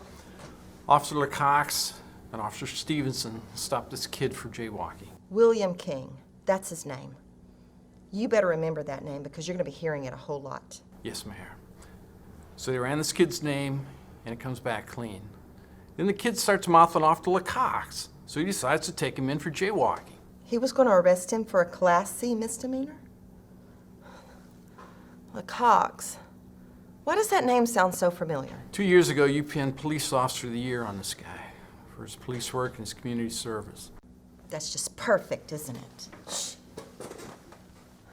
Officer LeCox and Officer Stevenson stopped this kid for jaywalking. William King. That's his name. You better remember that name because you're going to be hearing it a whole lot. Yes, Mayor. So they ran this kid's name, and it comes back clean. Then the kid starts mouthing off to LeCox, so he decides to take him in for jaywalking. He was going to arrest him for a Class C misdemeanor? LeCox. Why does that name sound so familiar? 2 years ago, you pinned Police Officer of the Year on this guy for his police work and his community service. That's just perfect, isn't it? Shh.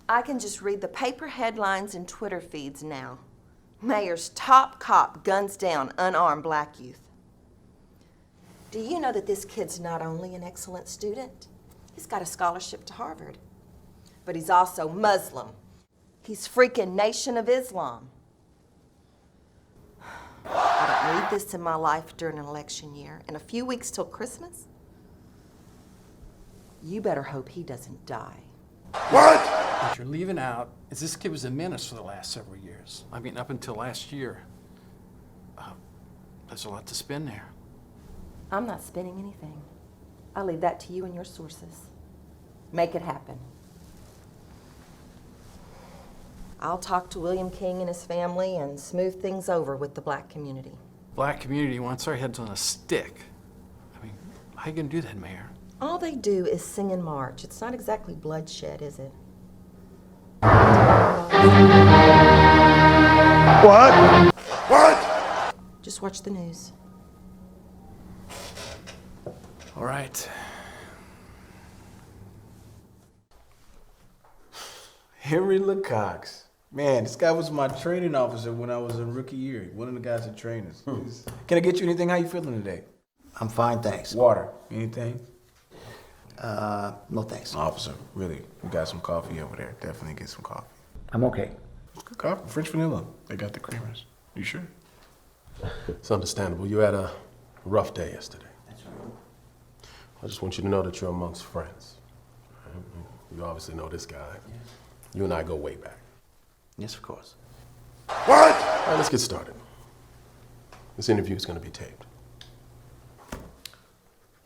I can just read the paper headlines and Twitter feeds now. Mayor's top cop guns down unarmed black youth. Do you know that this kid's not only an excellent student, he's got a scholarship to Harvard, but he's also Muslim. He's freaking Nation of Islam. I don't need this in my life during an election year. In a few weeks till Christmas, you better hope he doesn't die. What you're leaving out is this kid was a menace for the last several years. I mean, up until last year. There's a lot to spin there. I'm not spinning anything. I'll leave that to you and your sources. Make it happen. I'll talk to William King and his family and smooth things over with the black community. Black community wants our heads on a stick. I mean, how you gonna do that, Mayor? All they do is sing and march. It's not exactly bloodshed, is it? What? What? Just watch the news. All right. Henry LeCox. Man, this guy was my training officer when I was in rookie year. One of the guys that trained us. Can I get you anything? How you feeling today? I'm fine, thanks. Water, anything? No thanks. Officer, really, we got some coffee over there. Definitely get some coffee. I'm okay. Good coffee, French vanilla. They got the creamers. You sure? It's understandable. You had a rough day yesterday. That's right. I just want you to know that you're amongst friends. You obviously know this guy. Yes. You and I go way back. Yes, of course. What? All right, let's get started. This interview is going to be taped.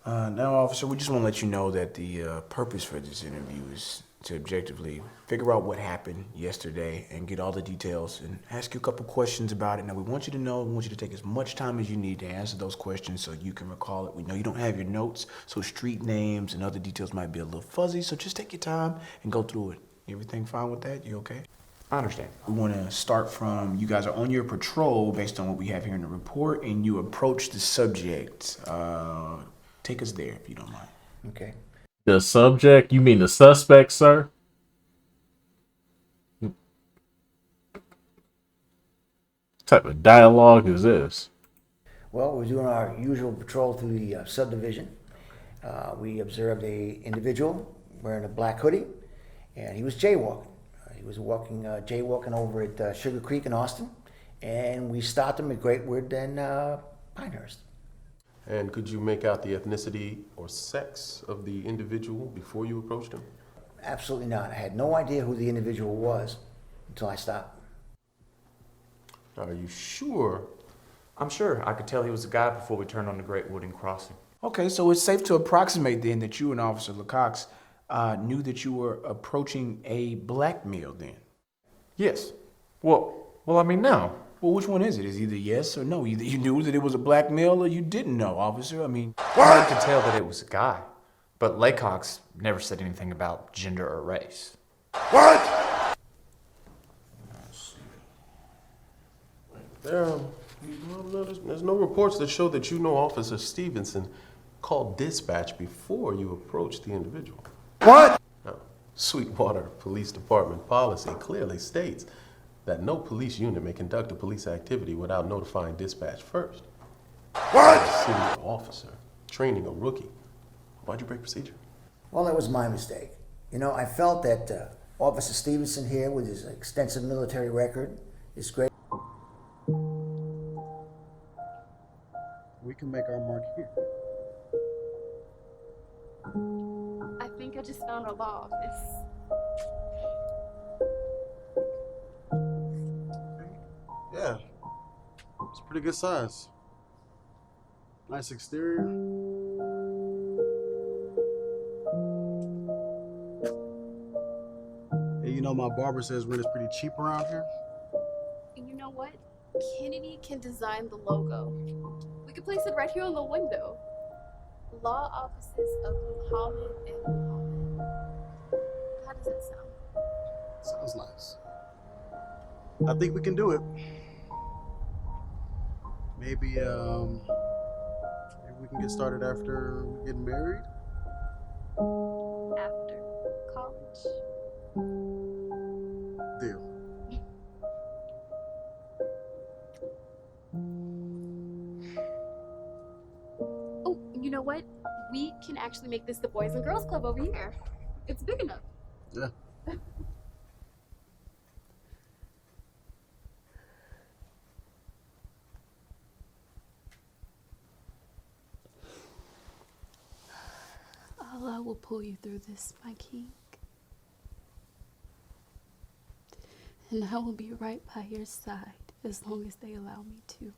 Now, officer, we just want to let you know that the purpose for this interview is to objectively figure out what happened yesterday and get all the details and ask you a couple questions about it. Now, we want you to know, we want you to take as much time as you need to answer those questions so you can recall it. We know you don't have your notes, so street names and other details might be a little fuzzy, so just take your time and go through it. Everything fine with that? You okay? I understand. We want to start from, you guys are on your patrol based on what we have here in the report, and you approach the subject. Take us there if you don't mind. Okay. The subject? You mean the suspect, sir? What type of dialogue is this? Well, we're doing our usual patrol through the subdivision. We observed a individual wearing a black hoodie, and he was jaywalking. He was jaywalking over at Sugar Creek in Austin, and we stopped him at Greatwood and Pinehurst. And could you make out the ethnicity or sex of the individual before you approached him? Absolutely not. I had no idea who the individual was until I stopped. Are you sure? I'm sure. I could tell he was a guy before we turned on the Great Wooden Crossing. Okay, so it's safe to approximate then that you and Officer LeCox knew that you were approaching a black male then? Yes. Well, I mean, no. Well, which one is it? Is either yes or no? Either you knew that it was a black male or you didn't know, officer. I mean... I could tell that it was a guy, but Laycox never said anything about gender or race. What? There's no reports that show that you know Officer Stevenson called dispatch before you approached the individual. What? Now, Sweetwater Police Department policy clearly states that no police unit may conduct a police activity without notifying dispatch first. What? A senior officer training a rookie. Why'd you break procedure? Well, that was my mistake. You know, I felt that Officer Stevenson here, with his extensive military record, is great. We can make our mark here. I think I just found a law office. Yeah, it's pretty good size. Nice exterior. Hey, you know my barber says rent is pretty cheap around here. And you know what? Kennedy can design the logo. We could place it right here on the window. Law offices of Muhammad and Muhammad. How does that sound? Sounds nice. I think we can do it. Maybe we can get started after we get married. After college. Deal. Oh, you know what? We can actually make this the Boys and Girls Club over here. It's big enough. Yeah. Allah will pull you through this, my king. And I will be right by your side as long as they allow me to.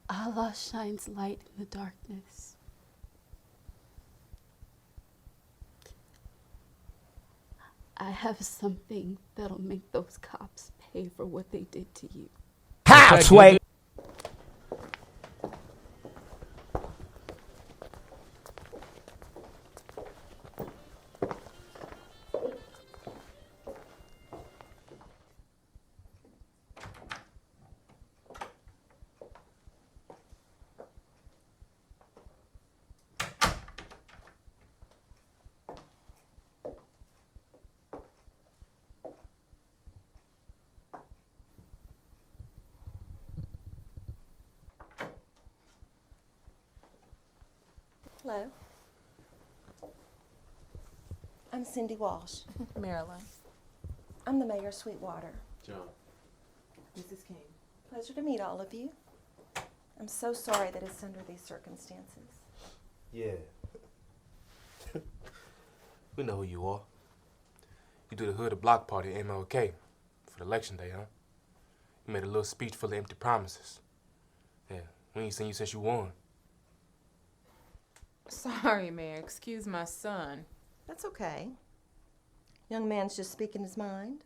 Allah shines light in the darkness. I have something that'll make those cops pay for what they did to you. How, Sway? Hello. I'm Cindy Walsh. Marilyn. I'm the mayor of Sweetwater. John. Mrs. King. Pleasure to meet all of you. I'm so sorry that it's under these circumstances. Yeah. We know who you are. You do the hood of block party at MLK for the election day, huh? You made a little speech full of empty promises. Yeah, we ain't seen you since you won. Sorry, Mayor. Excuse my son. That's okay. Young man's just speaking his mind.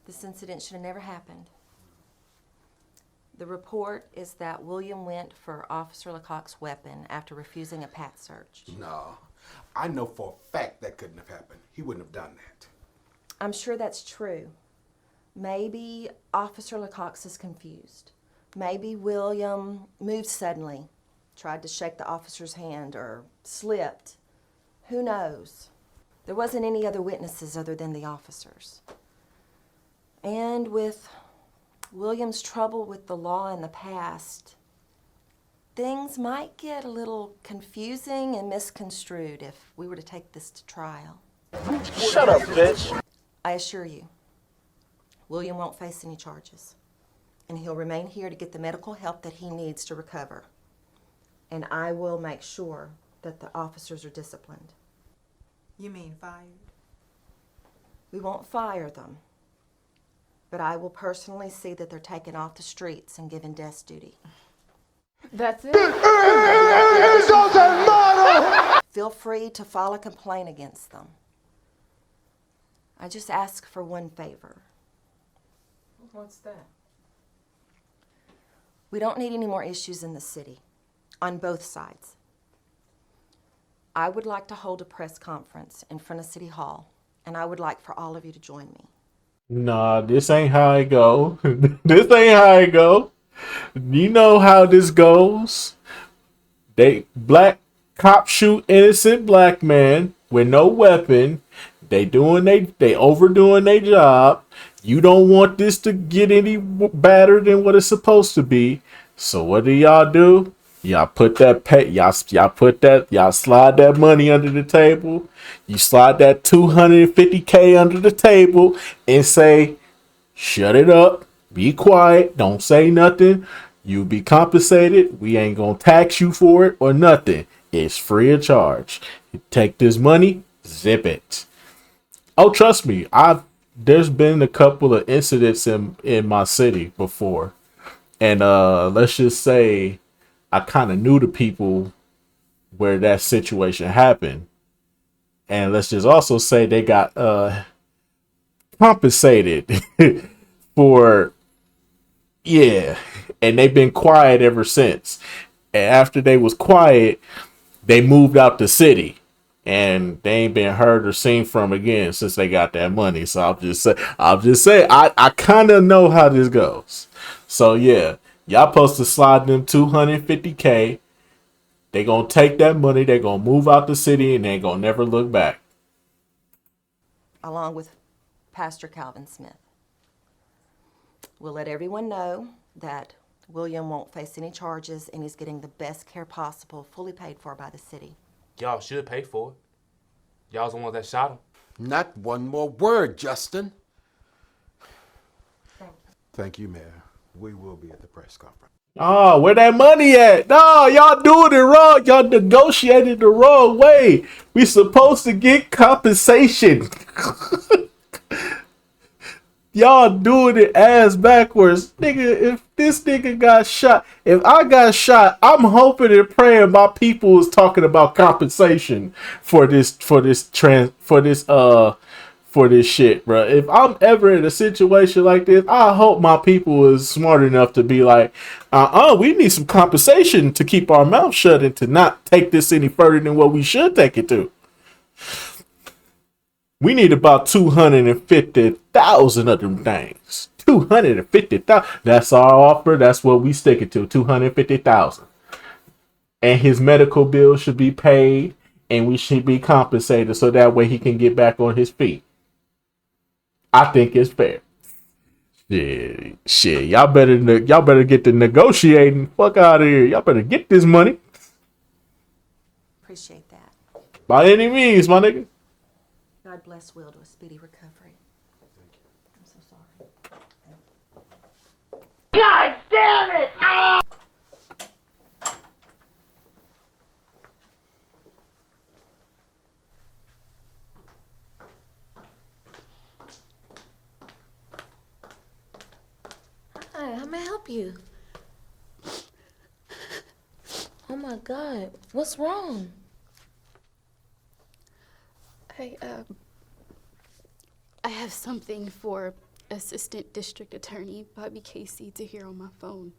This incident should have never happened. The report is that William went for Officer Lecoq's weapon after refusing a pat search. No, I know for a fact that couldn't have happened. He wouldn't have done that. I'm sure that's true. Maybe Officer Lecoq is confused. Maybe William moved suddenly, tried to shake the officer's hand, or slipped. Who knows? There wasn't any other witnesses other than the officers. And with William's trouble with the law in the past, things might get a little confusing and misconstrued if we were to take this to trial. Shut up, bitch. I assure you, William won't face any charges, and he'll remain here to get the medical help that he needs to recover. And I will make sure that the officers are disciplined. You mean fired? We won't fire them, but I will personally see that they're taken off the streets and given desk duty. That's it. It doesn't matter. Feel free to file a complaint against them. I just ask for one favor. What's that? We don't need any more issues in the city, on both sides. I would like to hold a press conference in front of City Hall, and I would like for all of you to join me. Nah, this ain't how it go. This ain't how it go. You know how this goes. Black cops shoot innocent black man with no weapon. They overdoing their job. You don't want this to get any better than what it's supposed to be. So what do? Y'all slide that money under the table. You slide that $250K under the table and say, shut it up. Be quiet. Don't say nothing. You be compensated. We ain't gonna tax you for it or nothing. It's free of charge. You take this money, zip it. Oh, trust me. There's been a couple of incidents in my city before. And let's just say I kind of knew the people where that situation happened. And let's just also say they got compensated for, yeah. And they've been quiet ever since. And after they was quiet, they moved out the city. And they ain't been heard or seen from again since they got that money. So I'll just say I kind of know how this goes. So yeah. Y'all supposed to slide them $250K. They gonna take that money. They gonna move out the city and they gonna never look back. Along with Pastor Calvin Smith. We'll let everyone know that William won't face any charges and he's getting the best care possible, fully paid for by the city. Y'all should pay for it. Y'all's the ones that shot him. Not one more word, Justin. Thank you, Mayor. We will be at the press conference. Oh, where that money at? No, y'all doing it wrong. Y'all negotiated the wrong way. We supposed to get compensation. Y'all doing it ass backwards. Nigga, if this nigga got shot, if I got shot, I'm hoping and praying my people is talking about compensation for this shit, bro. If I'm ever in a situation like this, I hope my people is smart enough to be like, we need some compensation to keep our mouth shut and to not take this any further than what we should take it to. We need about 250,000 of them things. 250,000. That's our offer. That's what we stick it to. 250,000. And his medical bill should be paid, and we should be compensated so that way he can get back on his feet. I think it's fair. Shit. Y'all better get to negotiating. Fuck out of here. Y'all better get this money. appreciate that. By any means, my nigga. God bless Will to a speedy recovery. I'm so sorry. God damn it! Ah! Hi, how may I help you? Oh my God, what's wrong? I have something for Assistant District Attorney Bobby Casey to hear on my phone.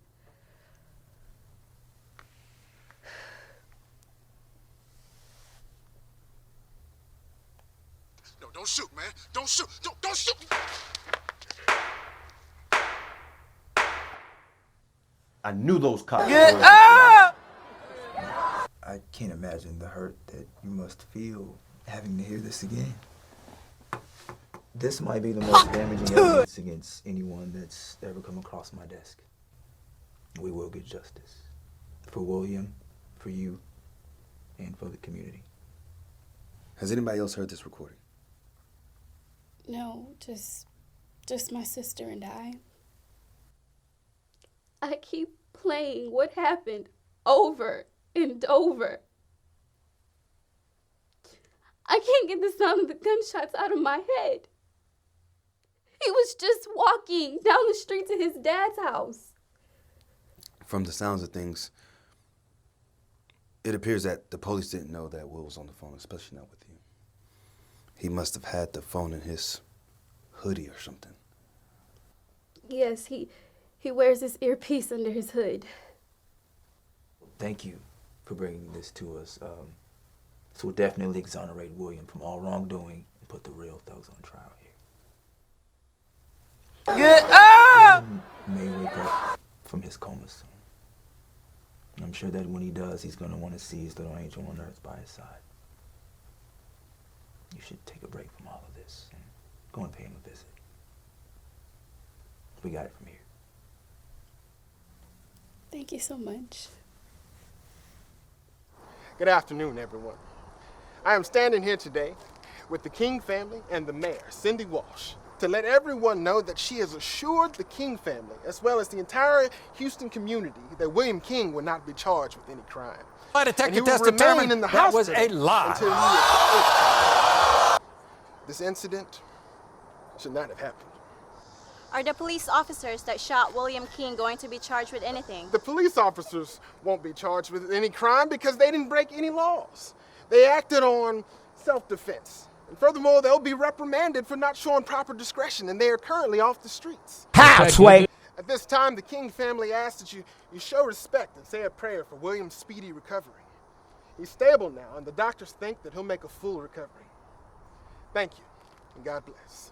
No, don't shoot, man. Don't shoot. Don't shoot. I knew those cops. Get up! I can't imagine the hurt that you must feel having to hear this again. This might be the most damaging evidence against anyone that's ever come across my desk. We will get justice. For William, for you, and for the community. Has anybody else heard this recording? No, just my sister and I. I keep playing what happened over and over. I can't get the sound of the gunshots out of my head. He was just walking down the street to his dad's house. From the sounds of things, it appears that the police didn't know that Will was on the phone, especially not with you. He must have had the phone in his hoodie or something. Yes, he wears his earpiece under his hood. Thank you for bringing this to us. This will definitely exonerate William from all wrongdoing and put the real thugs on trial here. Get up! William may wake up from his coma soon. And I'm sure that when he does, he's going to want to see his little angel on earth by his side. You should take a break from all of this and go and pay him a visit. We got it from here. Thank you so much. Good afternoon, everyone. I am standing here today with the King family and the mayor, Cindy Walsh, to let everyone know that she has assured the King family, as well as the entire Houston community, that William King will not be charged with any crime. My detective test determined in the that was hospital a lie. until he is. This incident should not have happened. Are the police officers that shot William King going to be charged with anything? The police officers won't be charged with any crime because they didn't break any laws. They acted on self-defense. And furthermore, they'll be reprimanded for not showing proper discretion, and they are currently off the streets. How, Sway? At this time, the King family asks that you show respect and say a prayer for William's speedy recovery. He's stable now, and the doctors think that he'll make a full recovery. Thank you, and God bless.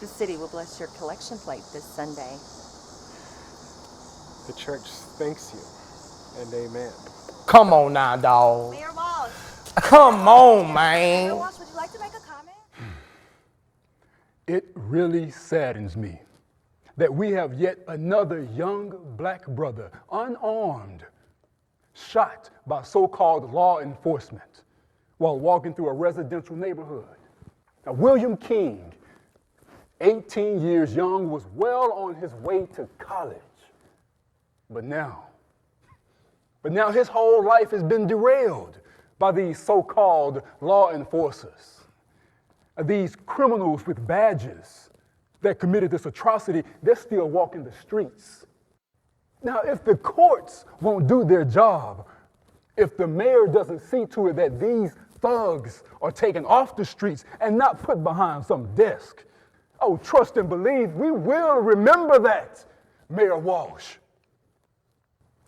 The city will bless your collection plate this Sunday. The church thanks you, and amen. Come on now, dawg. Mayor Walsh. Come on, man. Mayor Walsh, would you like to make a comment? It really saddens me that we have yet another young black brother, unarmed, shot by so-called law enforcement while walking through a residential neighborhood. Now, William King, 18 years young, was well on his way to college. But now his whole life has been derailed by these so-called law enforcers. These criminals with badges that committed this atrocity, they're still walking the streets. Now, if the courts won't do their job, if the mayor doesn't see to it that these thugs are taken off the streets and not put behind some desk, oh, trust and believe, we will remember that, Mayor Walsh.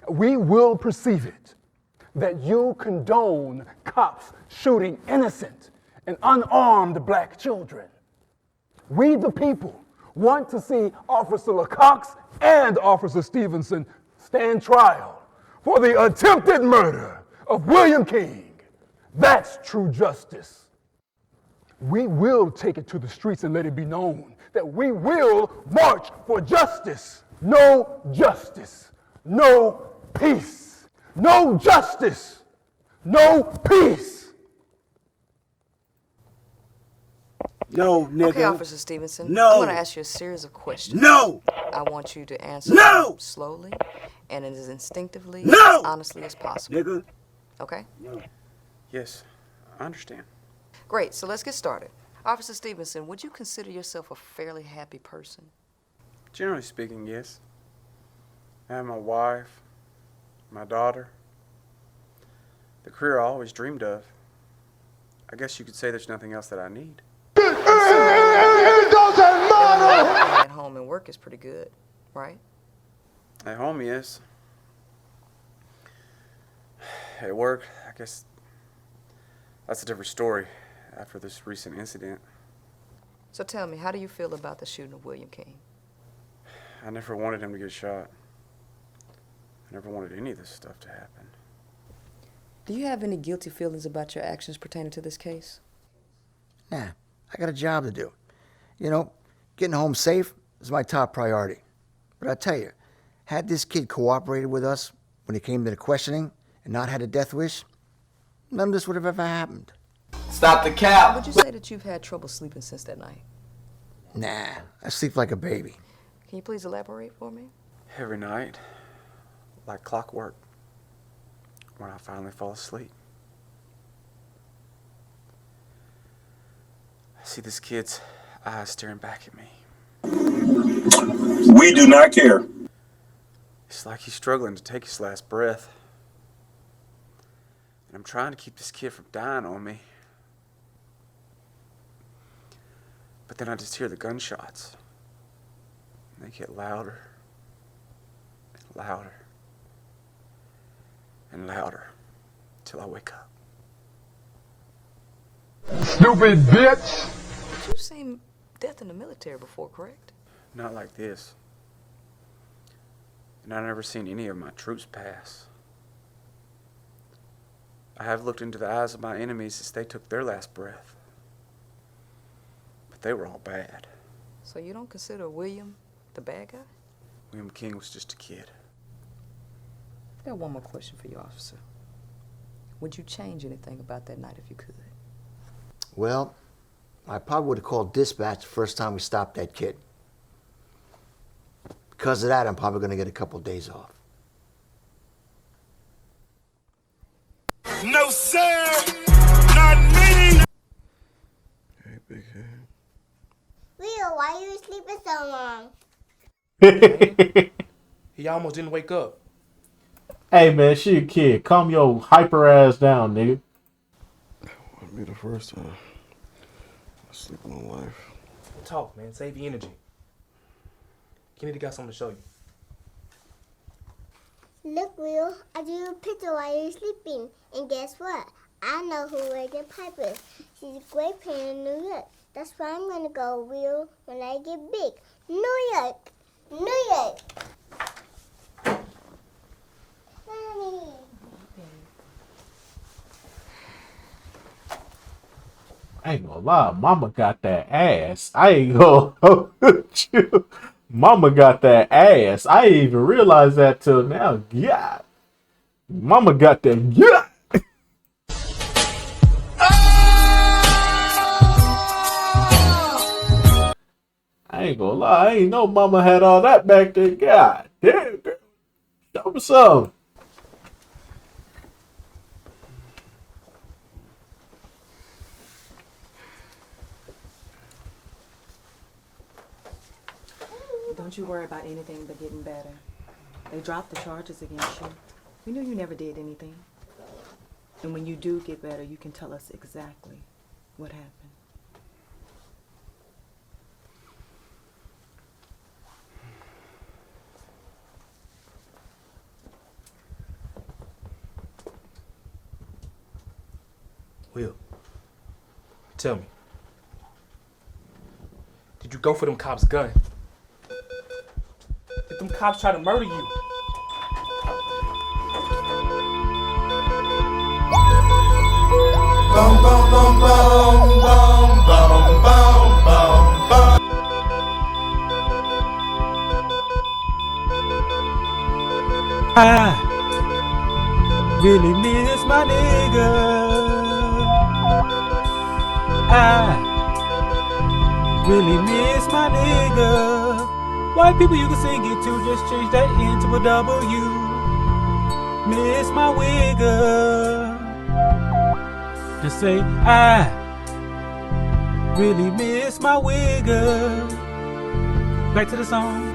We will perceive it that you condone cops shooting innocent and unarmed black children. We, the people, want to see Officer LaCox and Officer Stevenson stand trial for the attempted murder of William King. That's true justice. We will take it to the streets and let it be known that we will march for justice. No justice, no peace. no justice, no peace. No, nigga. Okay, Officer Stevenson. No. I'm going to ask you a series of questions. No. I want you to answer No. them slowly and as instinctively, No. as honestly as possible. Nigga. Okay? No. Yes, I understand. Great, so let's get started. Officer Stevenson, would you consider yourself a fairly happy person? Generally speaking, yes. I have my wife, my daughter, the career I always dreamed of. I guess you could say there's nothing else that I need. It doesn't matter! At home and work is pretty good, right? At home, yes. At work, I guess that's a different story after this recent incident. So tell me, how do you feel about the shooting of William King? I never wanted him to get shot. I never wanted any of this stuff to happen. Do you have any guilty feelings about your actions pertaining to this case? Nah, I got a job to do. You know, getting home safe is my top priority. But I tell you, had this kid cooperated with us when it came to the questioning and not had a death wish, none of this would have ever happened. Stop the cap! Would you say that you've had trouble sleeping since that night? Nah, I sleep like a baby. Can you please elaborate for me? Every night, like clockwork, when I finally fall asleep. I see this kid's eyes staring back at me. We do not care. It's like he's struggling to take his last breath. And I'm trying to keep this kid from dying on me. But then I just hear the gunshots. And they get louder and louder and louder till I wake up. Stupid bitch! You've seen death in the military before, correct? Not like this. And I've never seen any of my troops pass. I have looked into the eyes of my enemies as they took their last breath. But they were all bad. So you don't consider William the bad guy? William King was just a kid. I've got one more question for you, officer. Would you change anything about that night if you could? Well, I probably would have called dispatch the first time we stopped that kid. Because of that, I'm probably going to get a couple days off. No, sir! Not me! Hey, big head. Leo, why are you sleeping so long? He almost didn't wake up. Hey man, she a kid. Calm your hyper ass down, nigga. Wouldn't be the first time. I sleep in my life. Talk, man. Save your energy. Kennedy got something to show you. Look, Will, I drew a picture while you're sleeping. And guess what? I know who Regan Piper is. She's a great painter in New York. That's where I'm going to go, Will, when I get big. New York! New York! Mommy! I ain't gonna lie, mama got that ass. I ain't gonna hold you. Mama got that ass. I didn't even realize that till now. Yeah. Mama got that. Yeah. I ain't gonna lie. I ain't know mama had all that back there. God damn, girl. Show me some. Don't you worry about anything but getting better. They dropped the charges against you. We knew you never did anything. And when you do get better, you can tell us exactly what happened. Will, tell me. Did you go for them cops' gun? Did them cops try to murder you? Bum, bum, bum, bum, bum, bum, bum, bum, bum. really miss my nigga. I really miss my nigga. White people you can sing it to, just change that N to a W. Miss my wigger. Just say I really miss my wigger. Back to the song.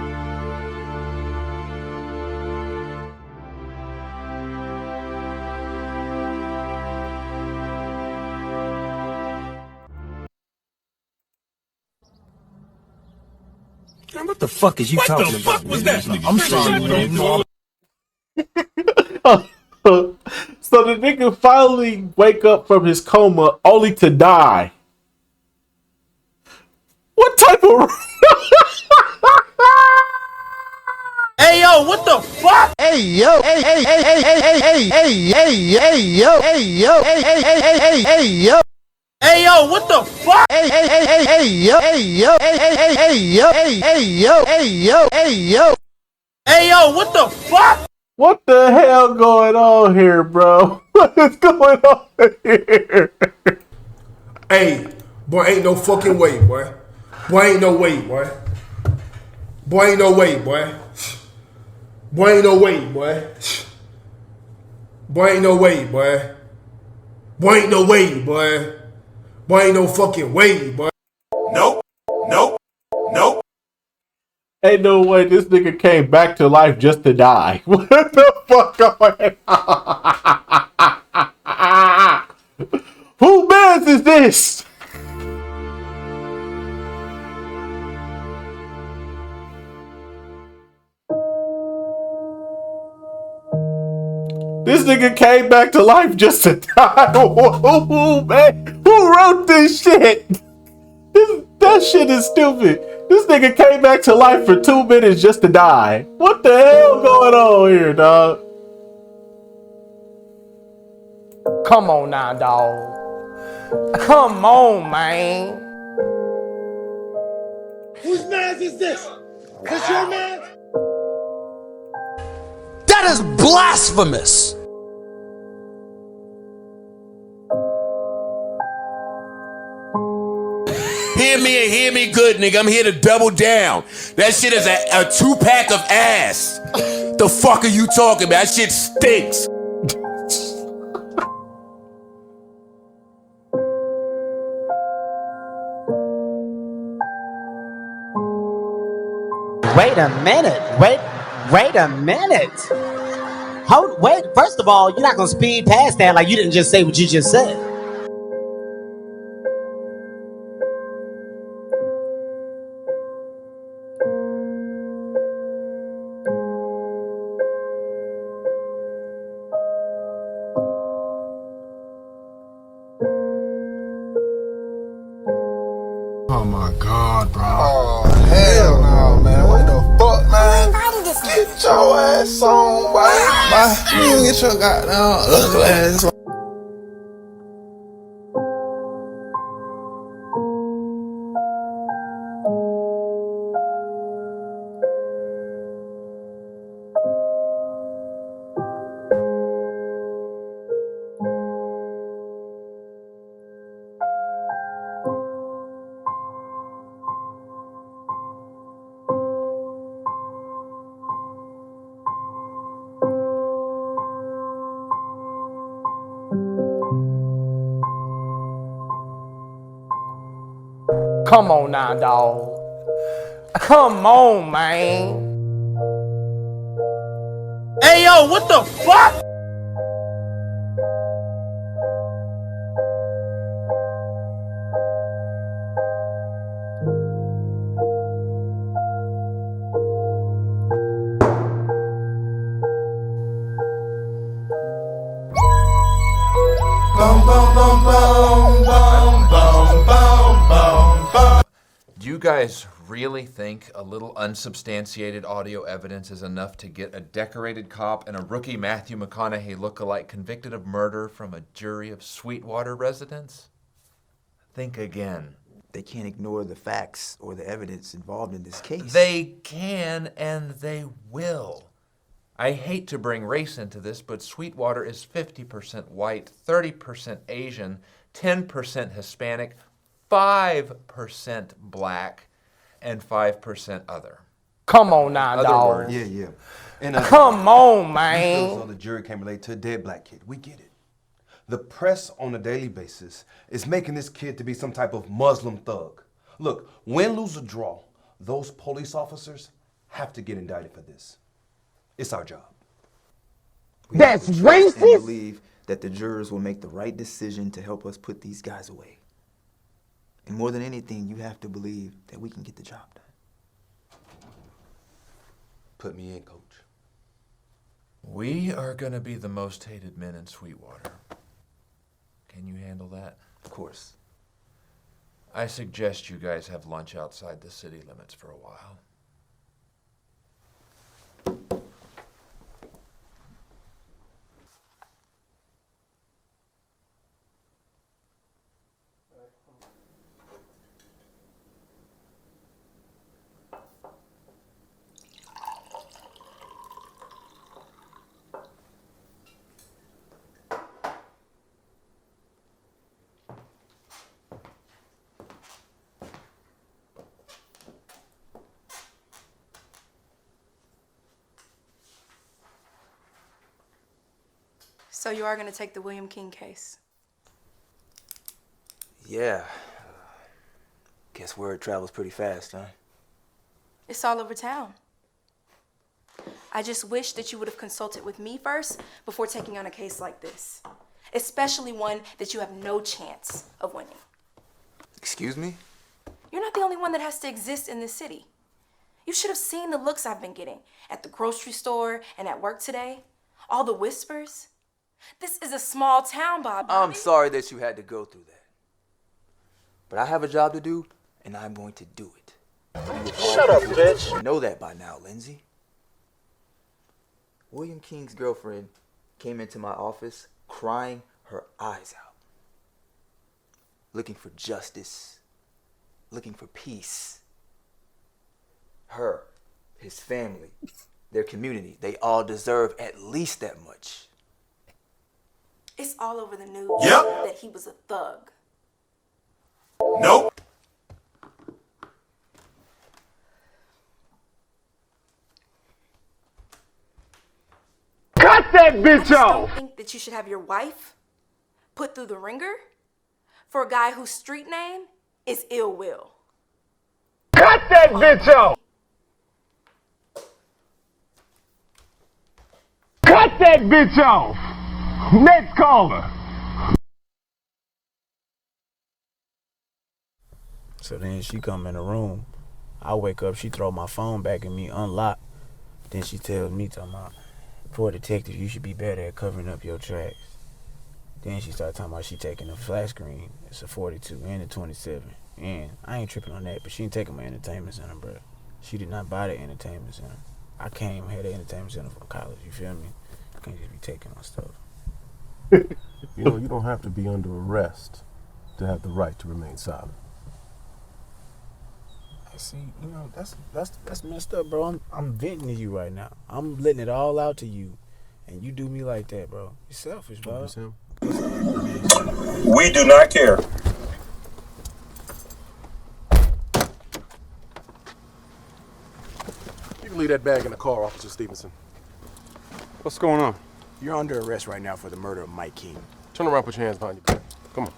Man, what the fuck is you talking about? What the fuck was that? I'm sorry, man. So the nigga finally wake up from his coma only to die. What type of... Hey yo, what the fuck? Hey yo, hey hey hey hey hey hey hey hey hey yo, hey yo, hey hey hey hey hey hey yo. Hey yo, what the fuck? Hey hey hey hey hey yo, hey yo, hey hey hey hey yo, hey hey yo, hey yo, hey yo. Hey yo, what the fuck? What the hell going on here, bro? What is going on here? Hey, boy, ain't no fucking way, boy. Boy, ain't no way, boy. Boy, ain't no way, boy. Boy, ain't no way, boy. Boy, ain't no way, boy. Boy, ain't no way, boy. Boy, ain't no fucking way, boy. Nope, nope, nope. Ain't no way this nigga came back to life just to die. What the fuck going on? Who mans is this? This nigga came back to life just to die. Oh, man. Who wrote this shit? That shit is stupid. This nigga came back to life for 2 minutes just to die. What the hell going on here, dog? Come on now, dog. Come on, man. Whose man is this? This your man? That is blasphemous. Hear me and hear me good, nigga. I'm here to double down. That shit is a 2-pack of ass. The fuck are you talking about? That shit stinks. Wait a minute. Wait a minute. Wait, first of all, you're not gonna speed past that like you didn't just say what you just said. Oh my God, bro. Oh, hell no, man. What the fuck, man? Get your ass on, boy. You get your goddamn ugly ass on. Come on now, dog. Come on, man. Hey yo, what the fuck? Bum, bum, bum, bum, bum, bum, bum, bum, bum. Do you guys really think a little unsubstantiated audio evidence is enough to get a decorated cop and a rookie Matthew McConaughey lookalike convicted of murder from a jury of Sweetwater residents? Think again. They can't ignore the facts or the evidence involved in this case. They can and they will. I hate to bring race into this, but Sweetwater is 50% white, 30% Asian, 10% Hispanic, 5% black, and 5% other. Come on now, Other dog. words. Yeah. And Come on, So man. the jury can't relate to a dead black kid. We get it. The press on a daily basis is making this kid to be some type of Muslim thug. Look, win, lose, or draw, those police officers have to get indicted for this. It's our job. That's And racist. believe that the jurors will make the right decision to help us put these guys away. And more than anything, you have to believe that we can get the job done. Put me in, Coach. We are going to be the most hated men in Sweetwater. Can you handle that? Of course. I suggest you guys have lunch outside the city limits for a while. So you are going to take the William King case? Yeah. Guess word travels pretty fast, huh? It's all over town. I just wish that you would have consulted with me first before taking on a case like this, especially one that you have no chance of winning. Excuse me? You're not the only one that has to exist in this city. You should have seen the looks I've been getting at the grocery store and at work today. All the whispers. This is a small town, Bob. I'm sorry that you had to go through that. But I have a job to do, and I'm going to do it. Shut up, bitch. You know that by now, Lindsay. William King's girlfriend came into my office crying her eyes out. Looking for justice. Looking for peace. Her, his family, their community, they all deserve at least that much. It's all over the news Yep. that he was a thug. Nope. Cut that bitch I off. don't think that you should have your wife put through the ringer for a guy whose street name is Ill Will. Cut that bitch off. Cut that bitch off. Next caller. So then she come in the room. I wake up, she throw my phone back at me, unlocked. Then she tells me, talking about, for a detective, you should be better at covering up your tracks. Then she started talking about she taking a flat screen. It's a 42 and a 27. And I ain't tripping on that, but she ain't taking my entertainment center, bro. She did not buy the entertainment center. I came here the entertainment center from college, you feel me? I can't just be taking my stuff. You know, you don't have to be under arrest to have the right to remain silent. I see, you know, that's messed up, bro. I'm venting to you right now. I'm letting it all out to you, and you do me like that, bro. You're selfish, bro. We do not care. You can leave that bag in the car, Officer Stevenson. What's going on? You're under arrest right now for the murder of Mike King. Turn around, put your hands behind your back. Come on.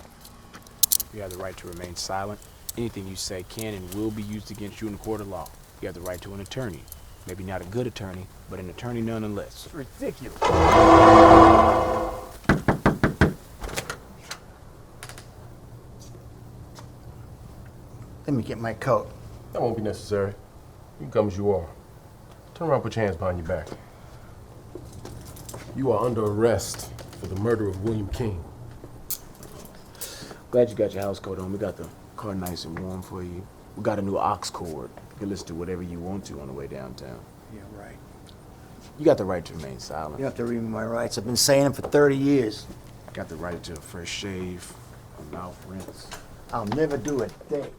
You have the right to remain silent. Anything you say can and will be used against you in a court of law. You have the right to an attorney. Maybe not a good attorney, but an attorney nonetheless. It's ridiculous. Let me get my coat. That won't be necessary. You can come as you are. Turn around, put your hands behind your back. You are under arrest for the murder of William King. Glad you got your house coat on. We got the car nice and warm for you. We got a new aux cord. You can listen to whatever you want to on the way downtown. Yeah, right. You got the right to remain silent. You have to read me my rights. I've been saying them for 30 years. Got the right to a fresh shave, a mouth rinse. I'll never do a thing.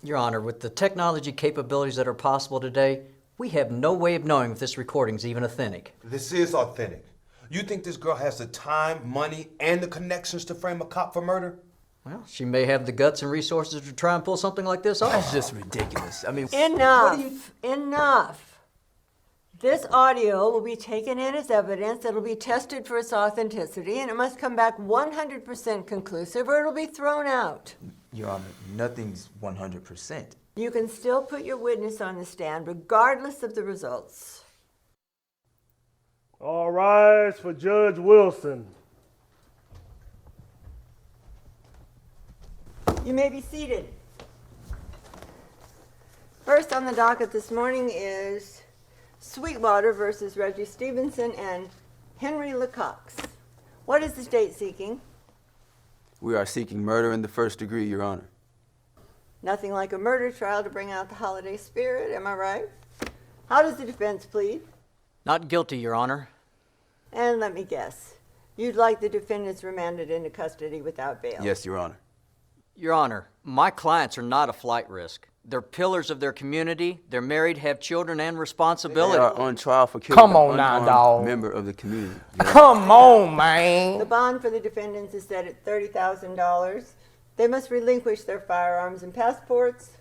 Your Honor, with the technology capabilities that are possible today, we have no way of knowing if this recording's even authentic. This is authentic. You think this girl has the time, money, and the connections to frame a cop for murder? Well, she may have the guts and resources to try and pull something like this off. That's just ridiculous. I mean, Enough. Enough. This audio will be taken in as evidence. It'll be tested for its authenticity, and it must come back 100% conclusive, or it'll be thrown out. Your Honor, nothing's 100%. You can still put your witness on the stand, regardless of the results. All rise for Judge Wilson. You may be seated. First on the docket this morning is Sweetwater versus Reggie Stevenson and Henry LeCox. What is the state seeking? We are seeking murder in the first degree, Your Honor. Nothing like a murder trial to bring out the holiday spirit, am I right? How does the defense plead? Not guilty, Your Honor. And let me guess, you'd like the defendants remanded into custody without bail? Yes, Your Honor. Your Honor, my clients are not a flight risk. They're pillars of their community. They're married, have children and responsibility. They are on trial for killing an unarmed member of the community. Come on, man. The bond for the defendants is set at $30,000. They must relinquish their firearms and passports.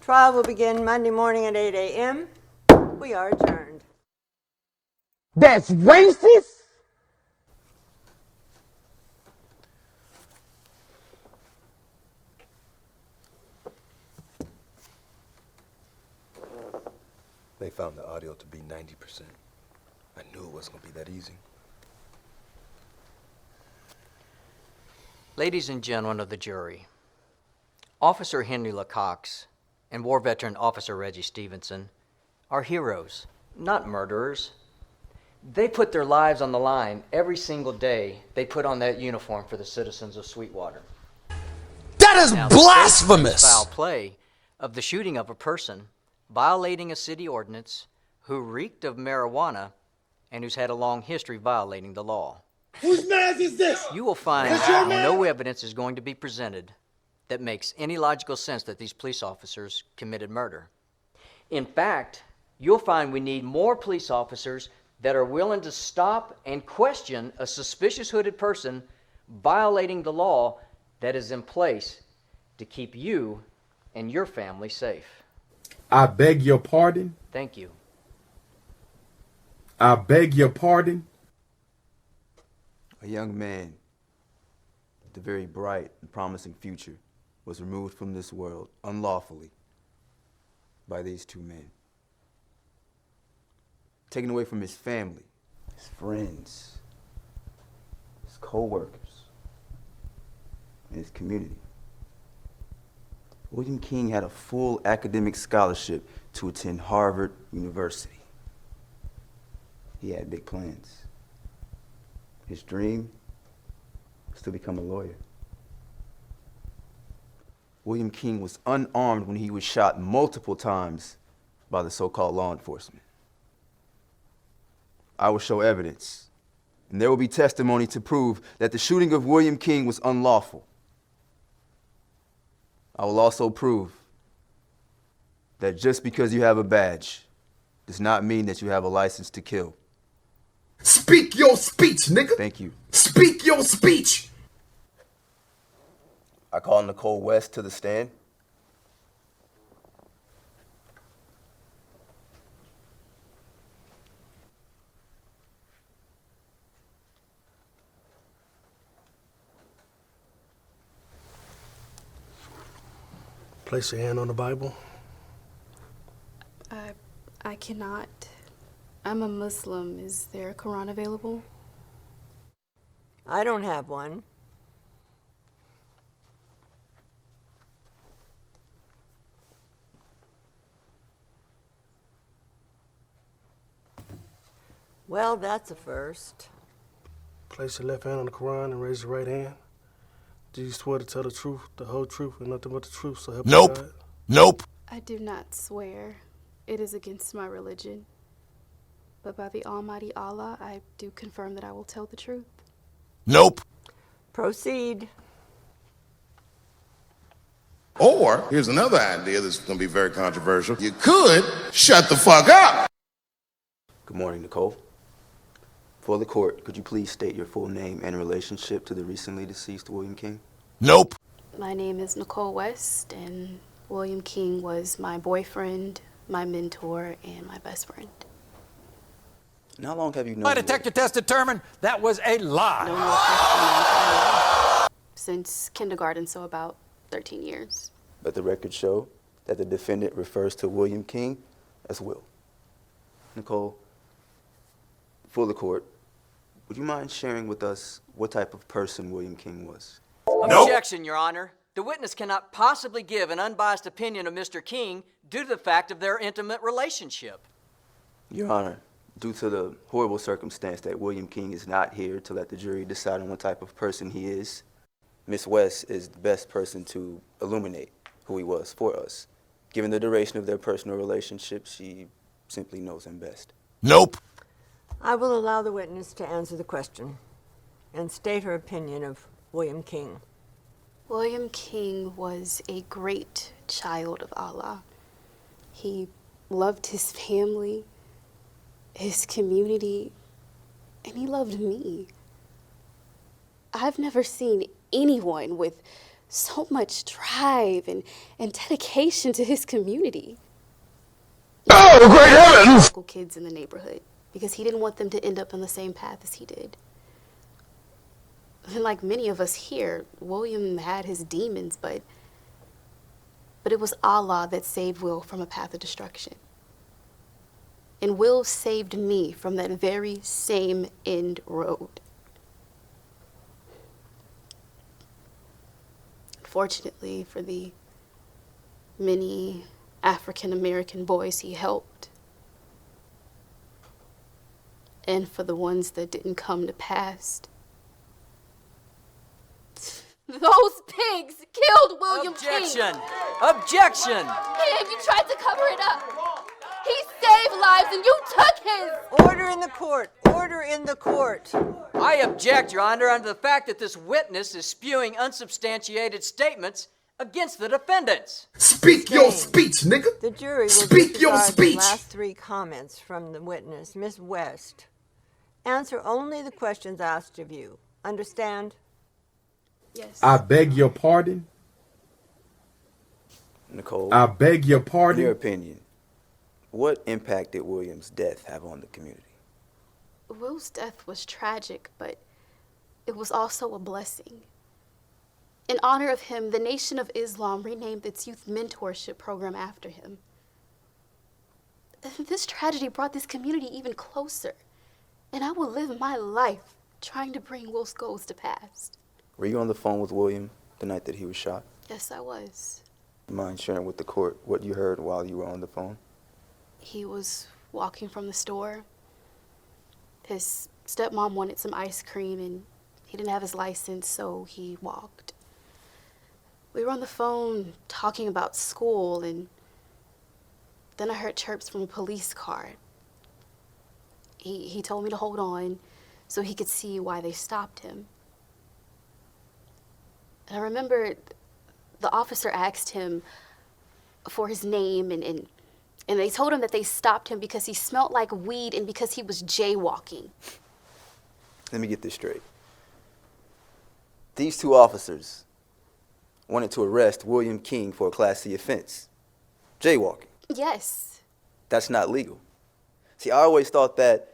Trial will begin Monday morning at 8 a.m. We are adjourned. That's racist? They found the audio to be 90%. I knew it wasn't going to be that easy. Ladies and gentlemen of the jury, Officer Henry LeCox and war veteran Officer Reggie Stevenson are heroes, not murderers. They put their lives on the line every single day they put on that uniform for the citizens of Sweetwater. That is Now, blasphemous! The foul play of the shooting of a person violating a city ordinance who reeked of marijuana and who's had a long history violating the law. Whose man is this? You will find Is your man? no evidence is going to be presented that makes any logical sense that these police officers committed murder. In fact, you'll find we need more police officers that are willing to stop and question a suspicious hooded person violating the law that is in place to keep you and your family safe. I beg your pardon. Thank you. I beg your pardon. A young man with a very bright and promising future was removed from this world unlawfully by these two men. Taken away from his family, his friends, his co-workers, and his community. William King had a full academic scholarship to attend Harvard University. He had big plans. His dream was to become a lawyer. William King was unarmed when he was shot multiple times by the so-called law enforcement. I will show evidence, and there will be testimony to prove that the shooting of William King was unlawful. I will also prove that just because you have a badge does not mean that you have a license to kill. Speak your speech, nigga. Thank you. Speak your speech. I call Nicole West to the stand. Place your hand on the Bible. I cannot. I'm a Muslim. Is there a Quran available? I don't have one. Well, that's a first. Place your left hand on the Quran and raise your right hand. Do you swear to tell the truth, the whole truth, and nothing but the truth, so help you Nope. God? Nope. I do not swear. It is against my religion. But by the Almighty Allah, I do confirm that I will tell the truth. Nope. Proceed. Or, here's another idea that's going to be very controversial. You could shut the fuck up. Good morning, Nicole. For the court, could you please state your full name and relationship to the recently deceased William King? Nope. My name is Nicole West, and William King was my boyfriend, my mentor, and my best friend. And how long have you known My detector test determined that was a lie. Known Will Preston my entire life. Since kindergarten, so about 13 years. Let the record show that the defendant refers to William King as Will. Nicole, for the court, would you mind sharing with us what type of person William King was? Objection, Your Honor. The witness cannot possibly give an unbiased opinion of Mr. King due to the fact of their intimate relationship. Your Honor, due to the horrible circumstance that William King is not here to let the jury decide on what type of person he is, Miss West is the best person to illuminate who he was for us. Given the duration of their personal relationship, she simply knows him best. Nope. I will allow the witness to answer the question and state her opinion of William King. William King was a great child of Allah. He loved his family, his community, and he loved me. I've never seen anyone with so much drive and dedication to his community. Oh, great heavens! Local kids in the neighborhood, because he didn't want them to end up on the same path as he did. And like many of us here, William had his demons, but it was Allah that saved Will from a path of destruction. And Will saved me from that very same end road. Fortunately for the many African American boys he helped, and for the ones that didn't come to pass, those pigs killed William Objection! King. Objection! And you tried to cover it up. He saved lives and you took his. Order in the court. Order in the court. I object, Your Honor, under the fact that this witness is spewing unsubstantiated statements against the defendants. Speak your speech, nigga. The jury will Speak your disregard speech. the last three comments from the witness. Miss West, answer only the questions asked of you. Understand? Yes. I beg your pardon. Nicole, I beg your in pardon. your opinion, what impact did William's death have on the community? Will's death was tragic, but it was also a blessing. In honor of him, the Nation of Islam renamed its youth mentorship program after him. This tragedy brought this community even closer, and I will live my life trying to bring Will's goals to pass. Were you on the phone with William the night that he was shot? Yes, I was. Mind sharing with the court what you heard while you were on the phone? He was walking from the store. His stepmom wanted some ice cream, and he didn't have his license, so he walked. We were on the phone talking about school, and then I heard chirps from a police car. He told me to hold on so he could see why they stopped him. And I remember the officer asked him for his name, and they told him that they stopped him because he smelled like weed and because he was jaywalking. Let me get this straight. These two officers wanted to arrest William King for a Class C offense, jaywalking. Yes. That's not legal. See, I always thought that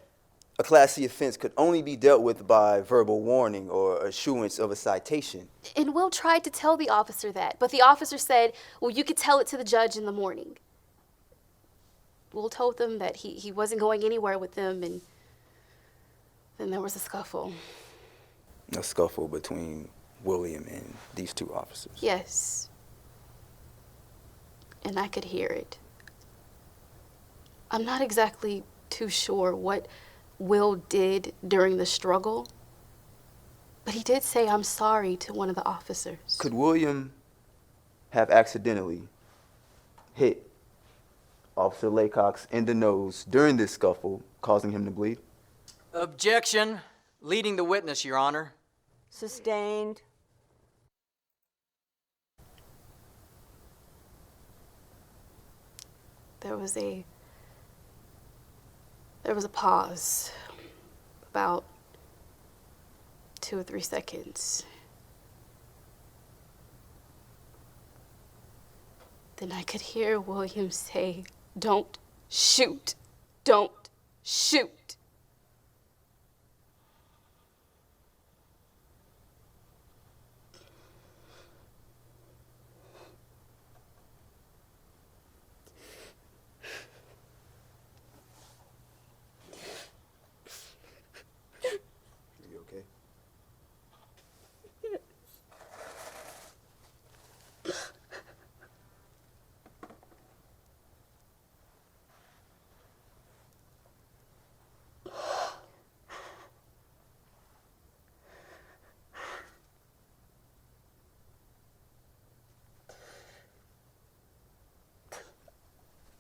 a Class C offense could only be dealt with by verbal warning or issuance of a citation. And Will tried to tell the officer that, but the officer said, well, you could tell it to the judge in the morning. Will told them that he wasn't going anywhere with them, and then there was a scuffle. A scuffle between William and these two officers. Yes. And I could hear it. I'm not exactly too sure what Will did during the struggle, but he did say I'm sorry to one of the officers. Could William have accidentally hit Officer Laycox in the nose during this scuffle, causing him to bleed? Objection. Leading the witness, Your Honor. Sustained. There was a pause, about 2 or 3 seconds. Then I could hear William say, "Don't shoot, don't shoot."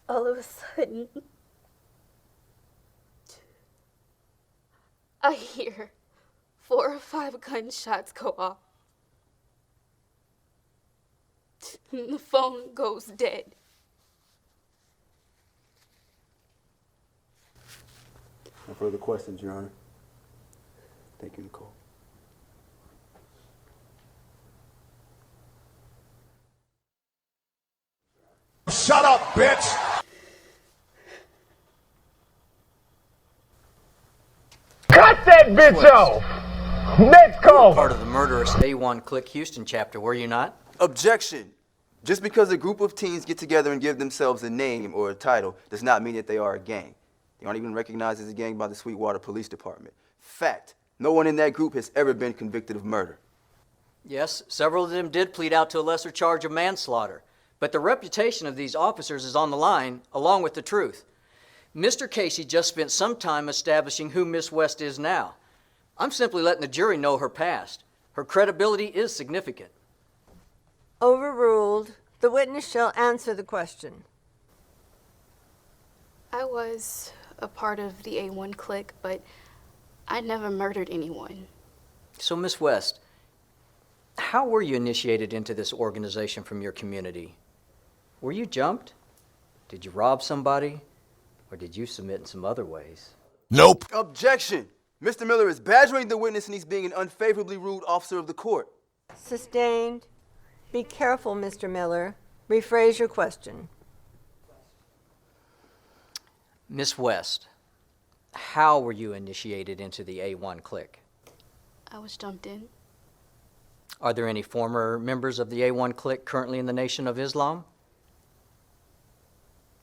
All of a sudden, I hear 4 or 5 gunshots go off. And the phone goes dead. No further questions, Your Honor. Thank you, Nicole. Shut up, bitch! Cut that bitch off! Next call! Part of the murderous A1 Click Houston chapter, were you not? Objection! Just because a group of teens get together and give themselves a name or a title does not mean that they are a gang. They aren't even recognized as a gang by the Sweetwater Police Department. Fact, no one in that group has ever been convicted of murder. Yes, several of them did plead out to a lesser charge of manslaughter. But the reputation of these officers is on the line, along with the truth. Mr. Casey just spent some time establishing who Miss West is now. I'm simply letting the jury know her past. Her credibility is significant. Overruled. The witness shall answer the question. I was a part of the A1 clique, but I never murdered anyone. So, Miss West, how were you initiated into this organization from your community? Were you jumped? Did you rob somebody? Or did you submit in some other ways? Nope. Objection! Mr. Miller is badgering the witness and he's being an unfavorably rude officer of the court. Sustained. Be careful, Mr. Miller. Rephrase your question. Miss West, how were you initiated into the A1 clique? I was jumped in. Are there any former members of the A1 clique currently in the Nation of Islam?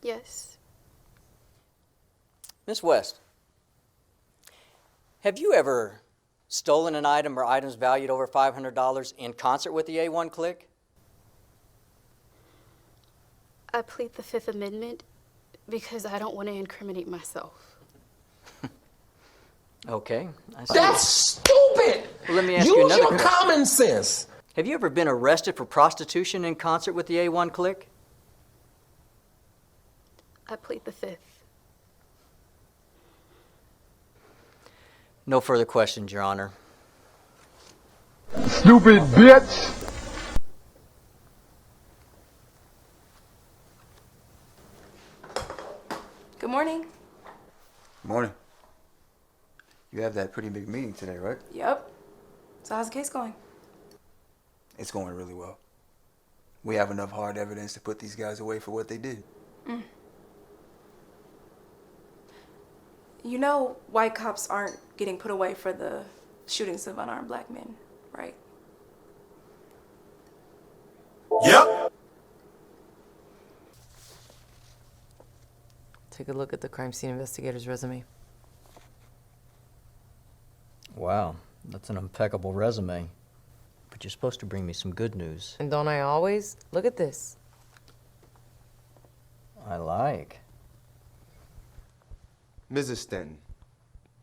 Yes. Miss West, have you ever stolen an item or items valued over $500 in concert with the A1 clique? I plead the Fifth Amendment because I don't want to incriminate myself. Okay, I see. That's stupid! Well, let me ask you Use another your question. common sense. Have you ever been arrested for prostitution in concert with the A1 clique? I plead the Fifth. No further questions, Your Honor. Stupid bitch! Good morning. Morning. You have that pretty big meeting today, right? Yep. So how's the case going? It's going really well. We have enough hard evidence to put these guys away for what they did. Mm. You know white cops aren't getting put away for the shootings of unarmed black men, right? Yep. Take a look at the crime scene investigator's resume. Wow, that's an impeccable resume. But you're supposed to bring me some good news. And don't I always? Look at this. I like. Mrs. Stanton,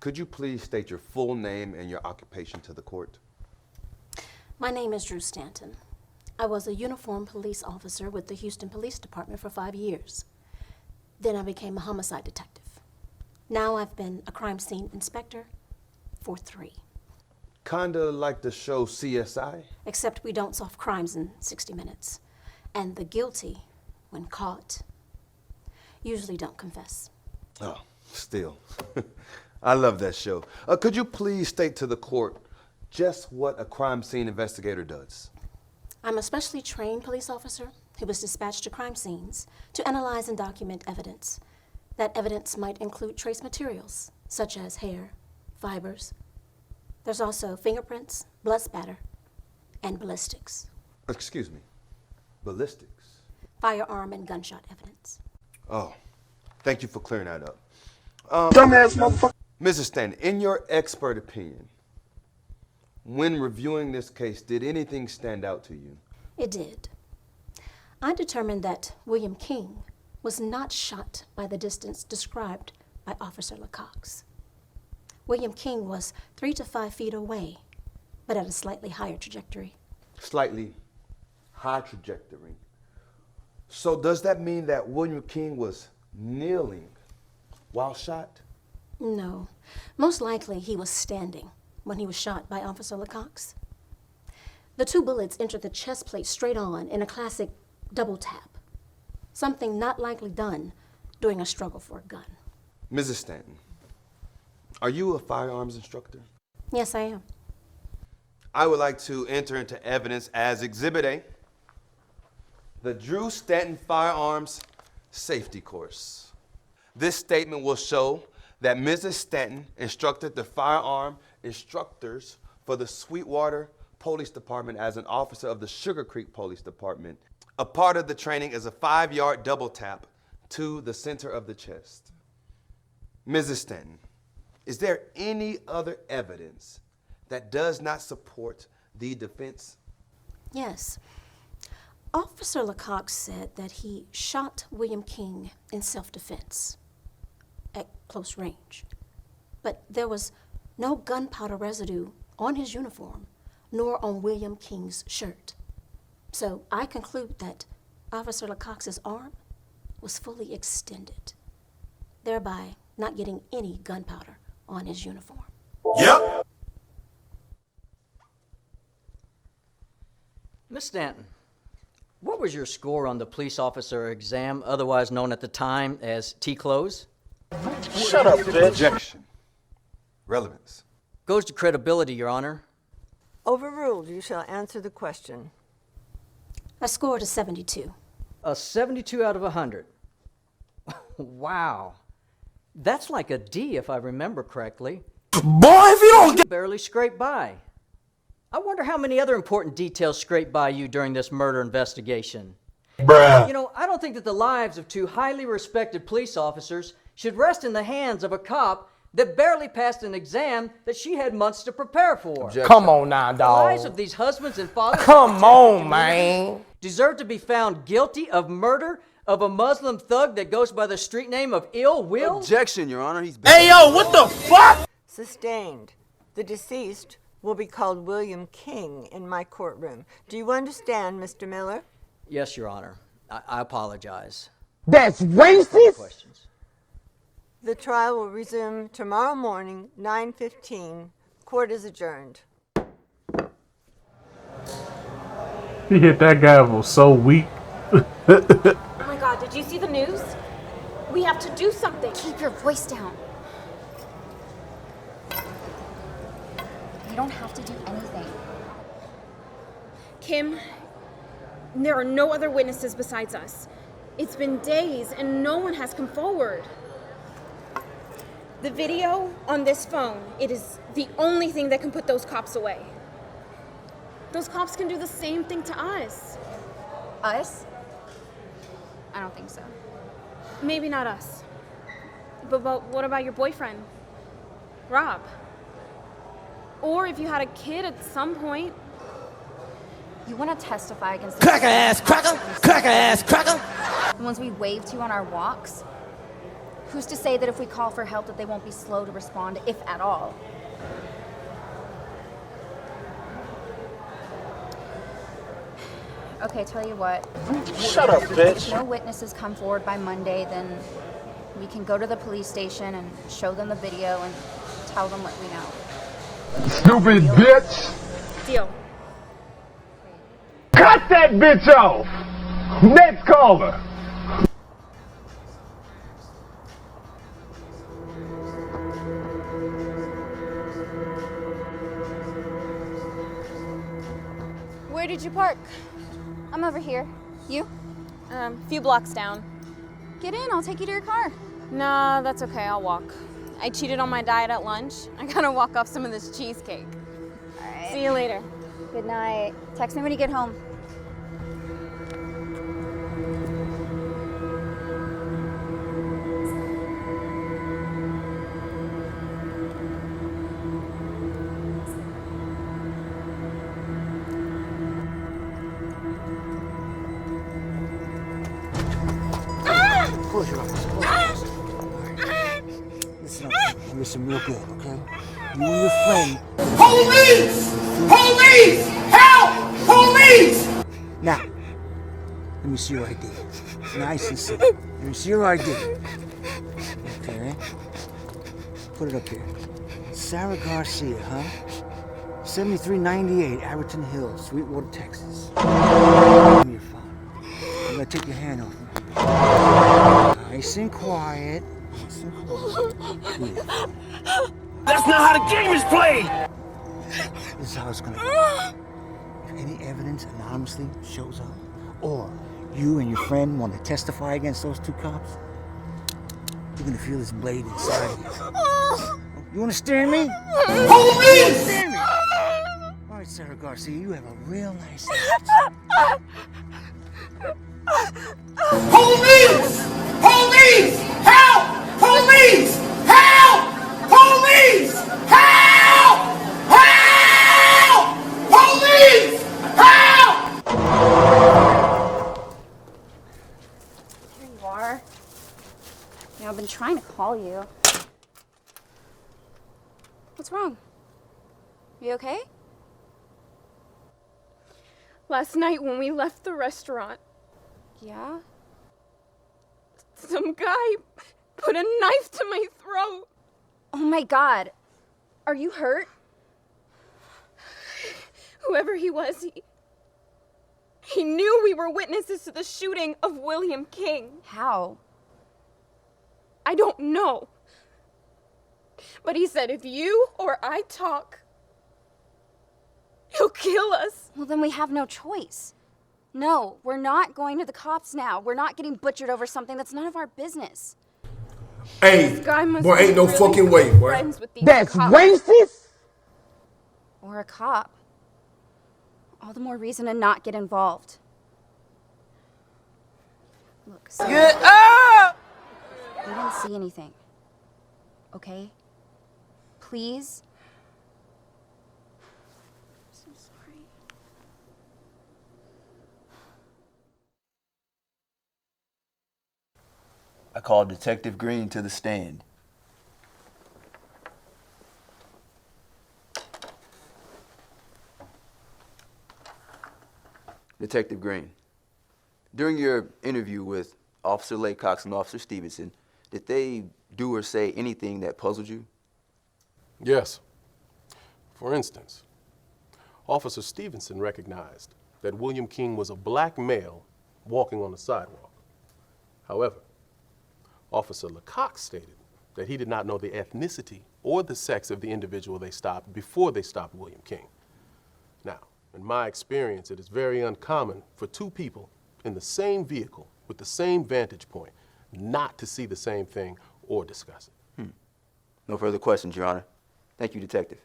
could you please state your full name and your occupation to the court? My name is Drew Stanton. I was a uniformed police officer with the Houston Police Department for 5 years. Then I became a homicide detective. Now I've been a crime scene inspector for 3. Kinda like the show CSI? Except we don't solve crimes in 60 minutes. And the guilty, when caught, usually don't confess. Oh, still. I love that show. Could you please state to the court just what a crime scene investigator does? I'm a specially trained police officer who was dispatched to crime scenes to analyze and document evidence. That evidence might include trace materials, such as hair, fibers. There's also fingerprints, blood spatter, and ballistics. Excuse me, ballistics? Firearm and gunshot evidence. Oh, thank you for clearing that up. Dumbass motherfucker. Mrs. Stanton, in your expert opinion, when reviewing this case, did anything stand out to you? It did. I determined that William King was not shot by the distance described by Officer LaCox. William King was 3 to 5 feet away, but at a slightly higher trajectory. Slightly high trajectory. So does that mean that William King was kneeling while shot? No. Most likely he was standing when he was shot by Officer LaCox. The 2 bullets entered the chest plate straight on in a classic double tap, something not likely done during a struggle for a gun. Mrs. Stanton, are you a firearms instructor? Yes, I am. I would like to enter into evidence as Exhibit A, the Drew Stanton Firearms Safety Course. This statement will show that Mrs. Stanton instructed the firearm instructors for the Sweetwater Police Department as an officer of the Sugar Creek Police Department. A part of the training is a 5-yard double tap to the center of the chest. Mrs. Stanton, is there any other evidence that does not support the defense? Yes. Officer LaCox said that he shot William King in self-defense at close range. But there was no gunpowder residue on his uniform, nor on William King's shirt. So I conclude that Officer LaCox's arm was fully extended, thereby not getting any gunpowder on his uniform. Yep. Miss Stanton, what was your score on the police officer exam, otherwise known at the time as T-close? Shut up, bitch. Objection. Relevance. Goes to credibility, Your Honor. Overruled. You shall answer the question. I scored a 72. A 72 out of 100. Wow. That's like a D if I remember correctly. Boy, if you don't get... Barely scraped by. I wonder how many other important details scraped by you during this murder investigation. Bruh. You know, I don't think that the lives of 2 highly respected police officers should rest in the hands of a cop that barely passed an exam that she had months to prepare for. Objection. Come on now, The dog. lives of these husbands and fathers Come on, man. deserve to be found guilty of murder of a Muslim thug that goes by the street name of Ill Will? Objection, Your Honor. He's Hey, yo, what the fuck? Sustained. The deceased will be called William King in my courtroom. Do you understand, Mr. Miller? Yes, Your Honor. I apologize. That's racist. Questions? The trial will resume tomorrow morning, 9:15. Court is adjourned. He hit that guy was so weak. Oh my God, did you see the news? We have to do something. Keep your voice down. You don't have to do anything. Kim, there are no other witnesses besides us. It's been days and no one has come forward. The video on this phone, it is the only thing that can put those cops away. Those cops can do the same thing to us. Us? I don't think so. Maybe not us. But what about your boyfriend, Rob? Or if you had a kid at some point. You want to testify against Cracker ass, cracker, cracker ass, cracker. the ones we wave to on our walks? Who's to say that if we call for help that they won't be slow to respond, if at all? Okay, tell you what. Shut up, bitch. If no witnesses come forward by Monday, then we can go to the police station and show them the video and tell them what we know. Stupid bitch. Deal. Cut that bitch off. Next caller. Where did you park? I'm over here. You? Few blocks down. Get in, I'll take you to your car. Nah, that's okay, I'll walk. I cheated on my diet at lunch. I gotta walk off some of this cheesecake. All right. See you later. Good night. Text me when you get home. Close your eyes. Close your eyes. Listen up. Listen real good, okay? You and your friend. Police! Police! Help! Police! Now, let me see your ID. Nice and simple. Let me see your ID. Okay. Put it up here. Sarah Garcia, huh? 7398 Aberton Hills, Sweetwater, Texas. Give me your phone. I'm gonna take your hand off me. Nice and quiet. Nice and quiet. Breathe. That's not how the game is played! This is how it's gonna go. If any evidence anonymously shows up, or you and your friend want to testify against those two cops, you're gonna feel this blade inside of you. You understand me? Police! Understand me? All right, Sarah Garcia, you have a real nice life. Police! Police! Help! Police! Help! Police! Help! Help! Police! Help! Here you are. Yeah, I've been trying to call you. What's wrong? You okay? Last night when we left the restaurant, Yeah? some guy put a knife to my throat. Oh my God. Are you hurt? Whoever he was, he knew we were witnesses to the shooting of William King. How? I don't know. But he said if you or I talk, he'll kill us. Well, then we have no choice. No, we're not going to the cops now. We're not getting butchered over something that's none of our business. Hey, This guy must boy, be ain't no really fucking good way, boy. friends with these That's cops. racist! Or a cop. All the more reason to not get involved. Look, Sarah, Get up! we didn't see anything. Okay? Please? I'm so sorry. I called Detective Green to the stand. Detective Green, during your interview with Officer Laycox and Officer Stevenson, did they do or say anything that puzzled you? Yes. For instance, Officer Stevenson recognized that William King was a black male walking on the sidewalk. However, Officer Laycox stated that he did not know the ethnicity or the sex of the individual they stopped before they stopped William King. Now, in my experience, it is very uncommon for two people in the same vehicle with the same vantage point not to see the same thing or discuss it. No further questions, Your Honor. Thank you, Detective.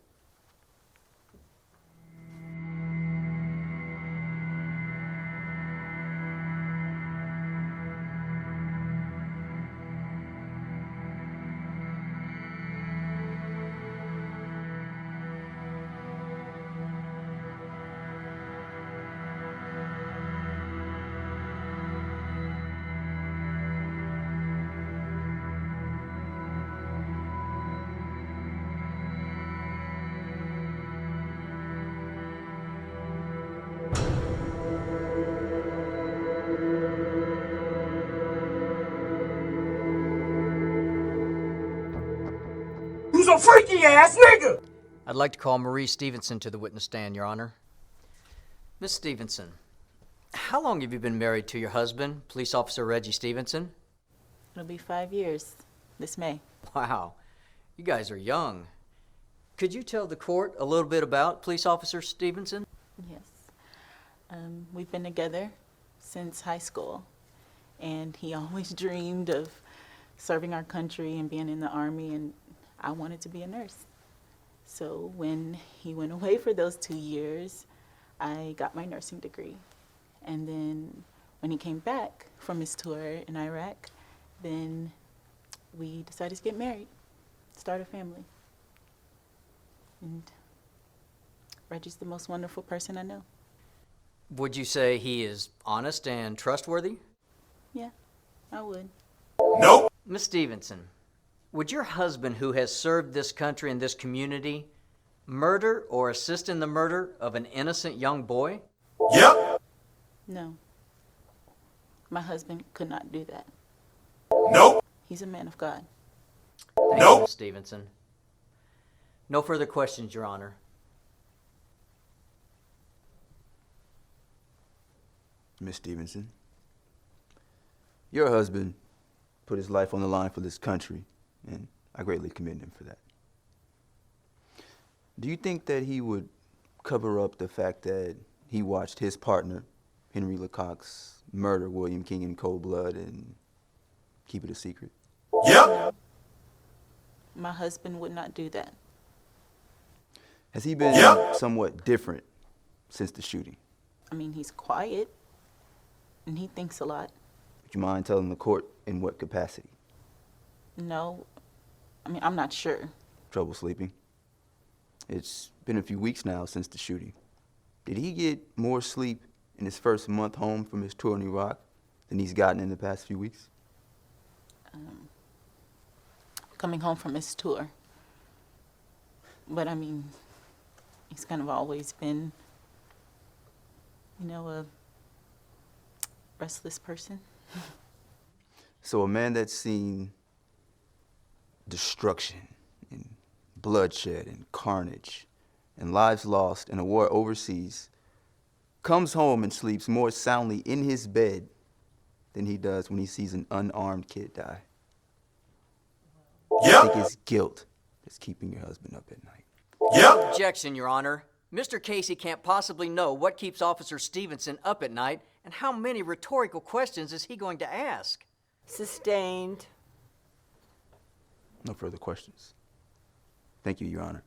You's a freaky ass nigga! I'd like to call Marie Stevenson to the witness stand, Your Honor. Miss Stevenson, how long have you been married to your husband, Police Officer Reggie Stevenson? It'll be 5 years this May. Wow, you guys are young. Could you tell the court a little bit about Police Officer Stevenson? Yes. We've been together since high school, and he always dreamed of serving our country and being in the Army, and I wanted to be a nurse. So when he went away for those 2 years, I got my nursing degree. And then when he came back from his tour in Iraq, then we decided to get married, start a family. And Reggie's the most wonderful person I know. Would you say he is honest and trustworthy? Yeah, I would. Nope. Miss Stevenson, would your husband, who has served this country and this community, murder or assist in the murder of an innocent young boy? Yep. No. My husband could not do that. Nope. He's a man of God. Thank you, Miss Stevenson. No further questions, Your Honor. Miss Stevenson, your husband put his life on the line for this country, and I greatly commend him for that. Do you think that he would cover up the fact that he watched his partner, Henry LeCox, murder William King in cold blood and keep it a secret? Yep. My husband would not do that. Has he been somewhat different since the shooting? I mean, he's quiet, and he thinks a lot. Would you mind telling the court in what capacity? No, I mean, I'm not sure. Trouble sleeping? It's been a few weeks now since the shooting. Did he get more sleep in his first month home from his tour in Iraq than he's gotten in the past few weeks? Coming home from his tour. But I mean, he's kind of always been, you know, a restless person. So a man that's seen destruction and bloodshed and carnage and lives lost in a war overseas comes home and sleeps more soundly in his bed than he does when he sees an unarmed kid die. I think it's guilt that's keeping your husband up at night. Objection, Your Honor. Mr. Casey can't possibly know what keeps Officer Stevenson up at night, and how many rhetorical questions is he going to ask? Sustained. No further questions. Thank you, Your Honor.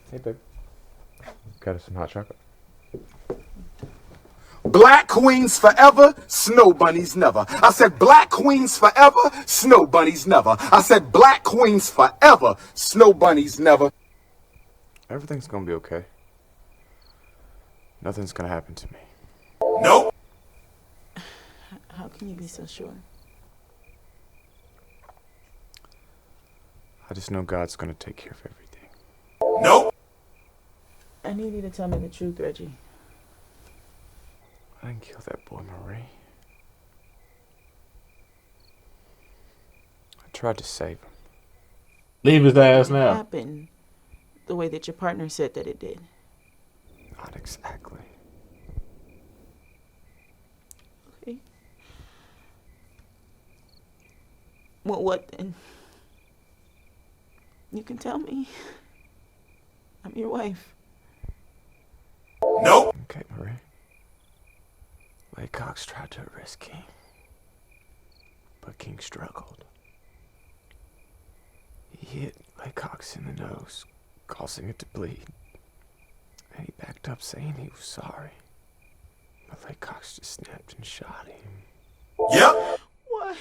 Hey, babe. Got us some hot chocolate. Black queens forever, snow bunnies never. I said black queens forever, snow bunnies never. I said black queens forever, snow bunnies never. Everything's gonna be okay. Nothing's gonna happen to me. Nope. How can you be so sure? I just know God's gonna take care of everything. Nope. I need you to tell me the truth, Reggie. I didn't kill that boy, Marie. I tried to save him. Leave his ass It now. happened the way that your partner said that it did. Not exactly. Okay. Well, what then? You can tell me. I'm your wife. Nope. Okay, Marie. Laycox tried to arrest King, but King struggled. He hit Laycox in the nose, causing it to bleed. And he backed up saying he was sorry. But Laycox just snapped and shot him. Yep. Why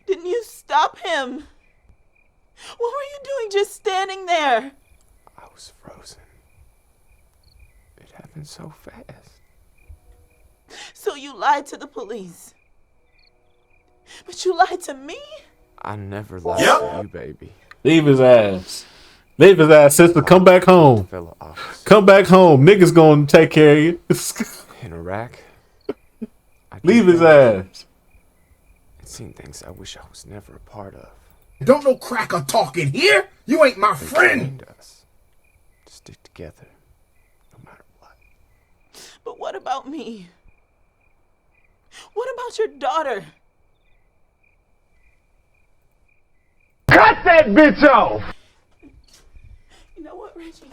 didn't you stop him? What were you doing just standing there? I was frozen. It happened so fast. So you lied to the police. But you lied to me? I never lied to you, baby. Leave his ass. Leave his ass, sister. Come back home. Fellow officer. Come back home. Niggas gonna take care of you. In Iraq. Leave his ass. I've seen things I wish I was never a part of. Don't no cracker talk in here. You ain't my They friend. trained us to stick together, no matter what. But what about me? What about your daughter? Cut that bitch off! You know what, Reggie?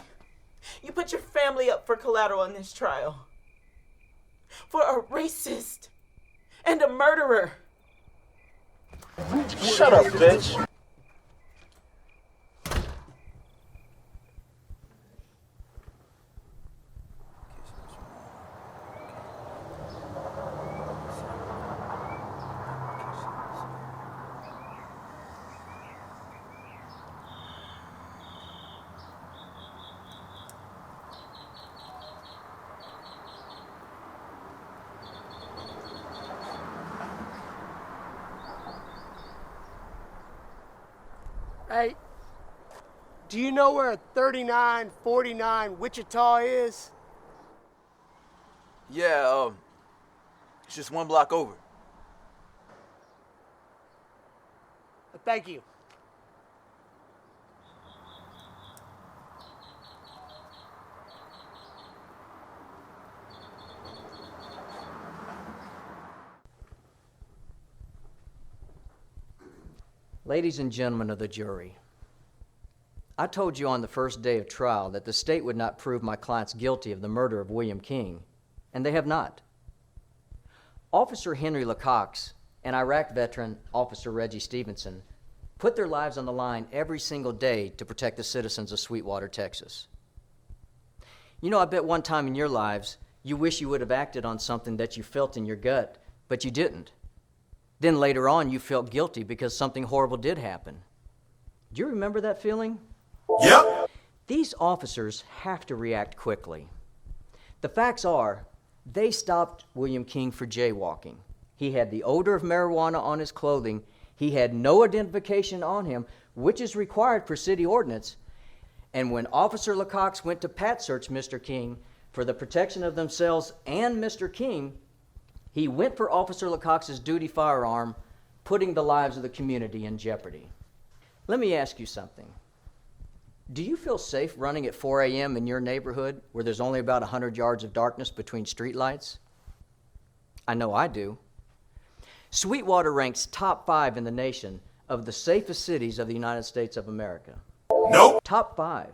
You put your family up for collateral in this trial. For a racist and a murderer. Shut up, bitch. Hey, do you know where 3949 Wichita is? Yeah, it's just one block over. Thank you. Ladies and gentlemen of the jury, I told you on the first day of trial that the state would not prove my clients guilty of the murder of William King, and they have not. Officer Henry LaCox and Iraq veteran Officer Reggie Stevenson put their lives on the line every single day to protect the citizens of Sweetwater, Texas. You know, I bet one time in your lives you wish you would have acted on something that you felt in your gut, but you didn't. Then later on, you felt guilty because something horrible did happen. Do you remember that feeling? Yep. These officers have to react quickly. The facts are, they stopped William King for jaywalking. He had the odor of marijuana on his clothing. He had no identification on him, which is required per city ordinance. And when Officer LaCox went to pat search Mr. King for the protection of themselves and Mr. King, he went for Officer LaCox's duty firearm, putting the lives of the community in jeopardy. Let me ask you something. Do you feel safe running at 4 a.m. in your neighborhood where there's only about 100 yards of darkness between streetlights? I know I do. Sweetwater ranks top 5 in the nation of the safest cities of the United States of America. Nope. Top 5.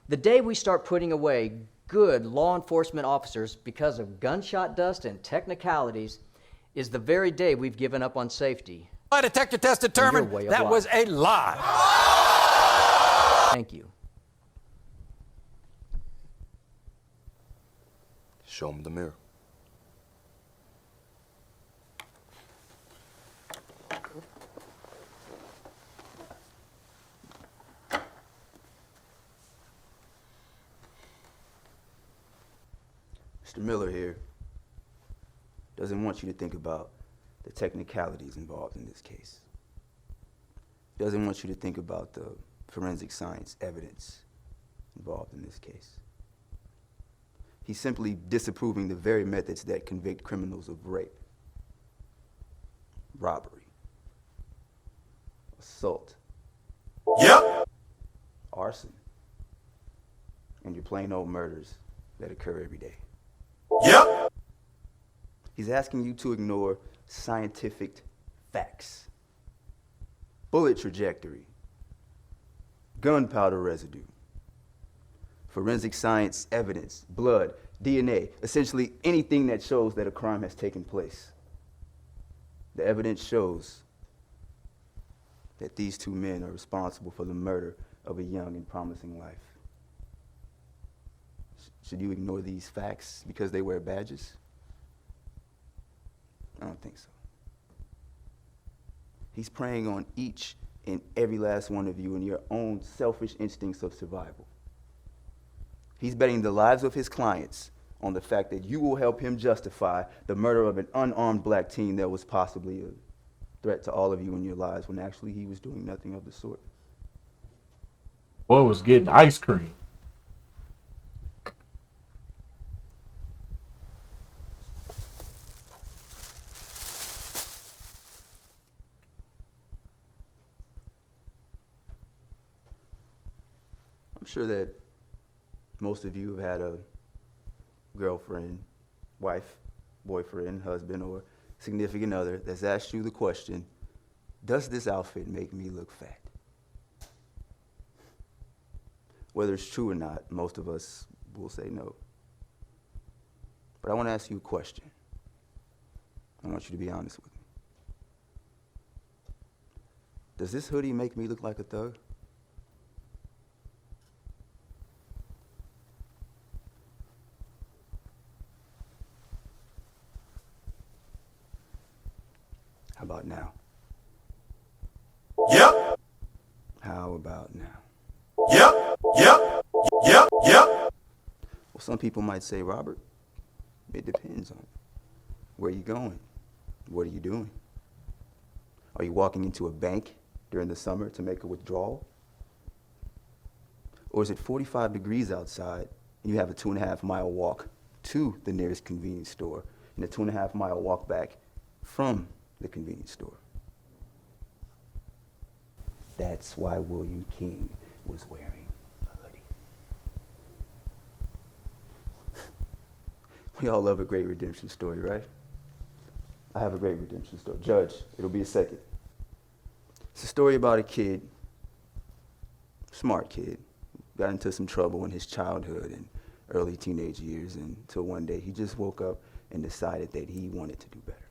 The day we start putting away good law enforcement officers because of gunshot dust and technicalities is the very day we've given up on safety. My detector test determined that was a lie. Thank you. Show him the mirror. Mr. Miller here doesn't want you to think about the technicalities involved in this case. Doesn't want you to think about the forensic science evidence involved in this case. He's simply disapproving the very methods that convict criminals of rape, robbery, assault, Yep. arson, and your plain old murders that occur every day. Yep. He's asking you to ignore scientific facts, bullet trajectory, gunpowder residue, forensic science evidence, blood, DNA, essentially anything that shows that a crime has taken place. The evidence shows that these two men are responsible for the murder of a young and promising life. Should you ignore these facts because they wear badges? I don't think so. He's preying on each and every last one of you and your own selfish instincts of survival. He's betting the lives of his clients on the fact that you will help him justify the murder of an unarmed black teen that was possibly a threat to all of you in your lives when actually he was doing nothing of the sort. Boy was getting ice cream. I'm sure that most of you have had a girlfriend, wife, boyfriend, husband, or significant other that's asked you the question, does this outfit make me look fat? Whether it's true or not, most of us will say no. But I want to ask you a question. I want you to be honest with me. Does this hoodie make me look like a thug? How about now? Yep. How about now? Yep. Yep. Yep. Yep. Well, some people might say, Robert, it depends on where you're going. What are you doing? Are you walking into a bank during the summer to make a withdrawal? Or is it 45 degrees outside and you have a 2.5-mile walk to the nearest convenience store and a 2.5-mile walk back from the convenience store? That's why William King was wearing a hoodie. We all love a great redemption story, right? I have a great redemption story. Judge, it'll be a second. It's a story about a kid, smart kid, got into some trouble in his childhood and early teenage years until one day he just woke up and decided that he wanted to do better.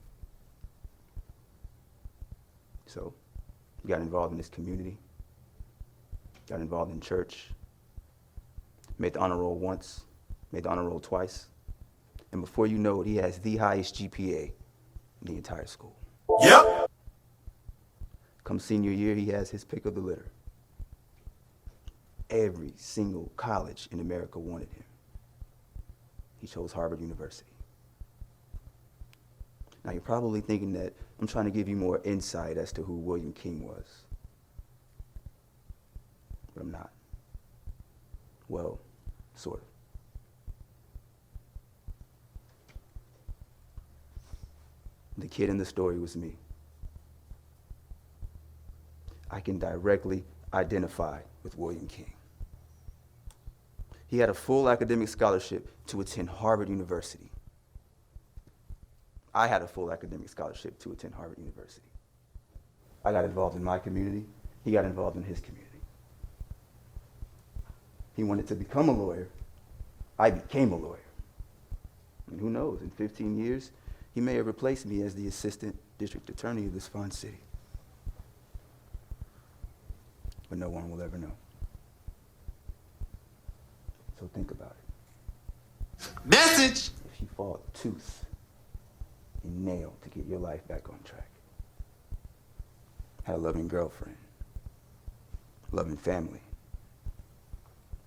So he got involved in his community, got involved in church, made the honor roll once, made the honor roll twice, and before you know it, he has the highest GPA in the entire school. Yep. Come senior year, he has his pick of the litter. Every single college in America wanted him. He chose Harvard University. Now you're probably thinking that I'm trying to give you more insight as to who William King was. But I'm not. Well, sort of. The kid in the story was me. I can directly identify with William King. He had a full academic scholarship to attend Harvard University. I had a full academic scholarship to attend Harvard University. I got involved in my community. He got involved in his community. He wanted to become a lawyer. I became a lawyer. And who knows, in 15 years, he may have replaced me as the assistant district attorney of this fine city. But no one will ever know. So think about it. Message! If you fought tooth and nail to get your life back on track, had a loving girlfriend, loving family,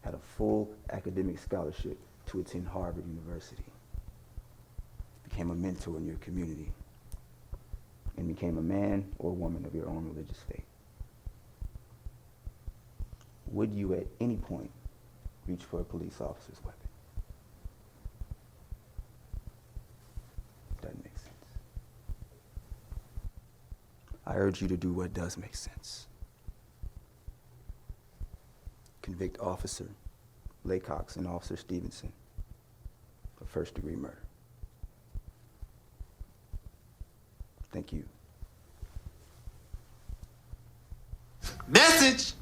had a full academic scholarship to attend Harvard University, became a mentor in your community, and became a man or woman of your own religious faith, would you at any point reach for a police officer's weapon? Doesn't make sense. I urge you to do what does make sense. Convict Officer Laycox and Officer Stevenson of first-degree murder. Thank you. Message!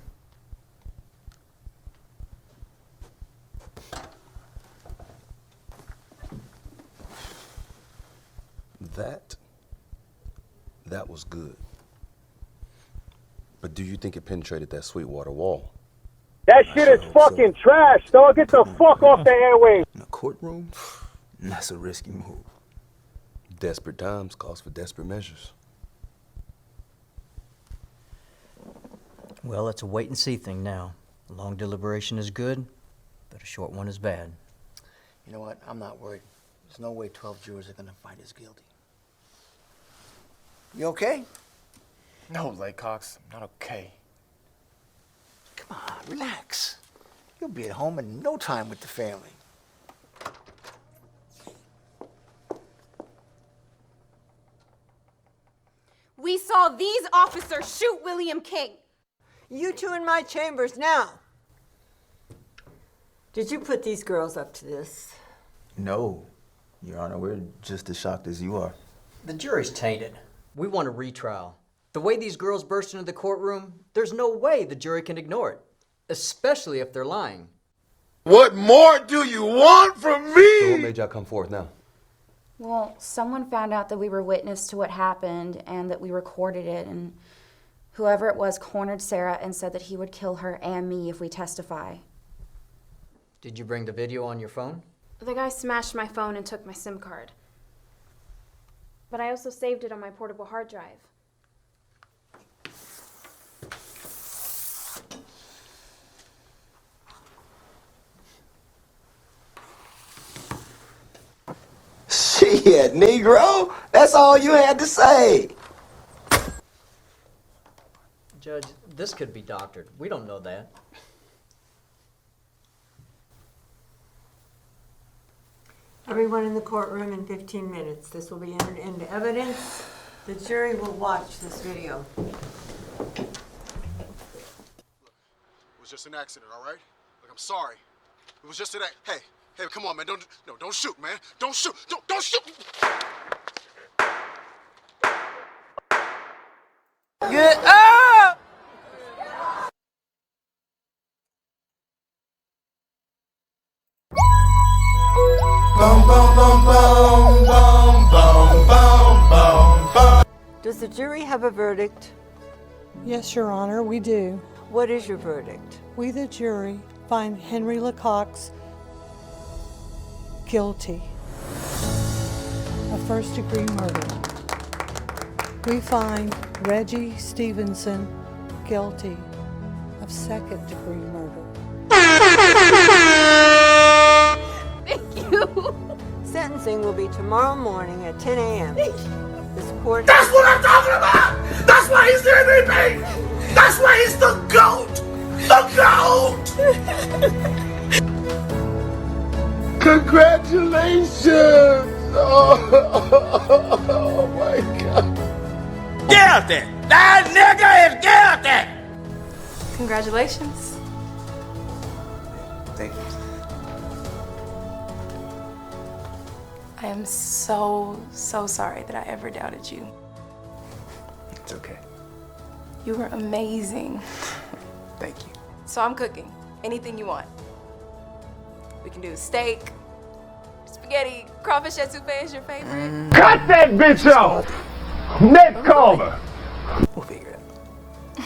That was good. But do you think it penetrated that Sweetwater wall? That shit is fucking trash, dog. Get the fuck off the airwaves. In a courtroom? That's a risky move. Desperate times calls for desperate measures. Well, it's a wait and see thing now. A long deliberation is good, but a short one is bad. You know what? I'm not worried. There's no way 12 jurors are going to find us guilty. You okay? No, Laycox, I'm not okay. Come on, relax. You'll be at home in no time with the family. We saw these officers shoot William King. You two in my chambers now. Did you put these girls up to this? No, Your Honor, we're just as shocked as you are. The jury's tainted. We want a retrial. The way these girls burst into the courtroom, there's no way the jury can ignore it, especially if they're lying. What more do you want from me? So what made y'all come forth now? Well, someone found out that we were witness to what happened and that we recorded it, and whoever it was cornered Sarah and said that he would kill her and me if we testify. Did you bring the video on your phone? The guy smashed my phone and took my SIM card. But I also saved it on my portable hard drive. Shit, Negro, that's all you had to say. Judge, this could be doctored. We don't know that. Everyone in the courtroom in 15 minutes. This will be entered into evidence. The jury will watch this video. It was just an accident, all right? Look, I'm sorry. It was just an accident. Hey, come on, man. Don't shoot, man. Don't shoot. Don't shoot. Get up! Bum, bum, bum, bum, bum, bum, bum, bum, bum. Does the jury have a verdict? Yes, Your Honor, we do. What is your verdict? We, the jury, find Henry LeCox guilty of first-degree murder. We find Reggie Stevenson guilty of second-degree murder. Thank you. Sentencing will be tomorrow morning at 10 a.m. This court. That's what I'm talking about! That's why he's the MVP! That's why he's the GOAT! The GOAT! Congratulations! Oh my God. Guilty! That nigga is guilty! Congratulations. Thank you. I am so sorry that I ever doubted you. It's okay. You were amazing. Thank you. So I'm cooking. Anything you want. We can do steak, spaghetti, crawfish etouffee is your favorite. Cut that bitch off! Next caller! We'll figure it out.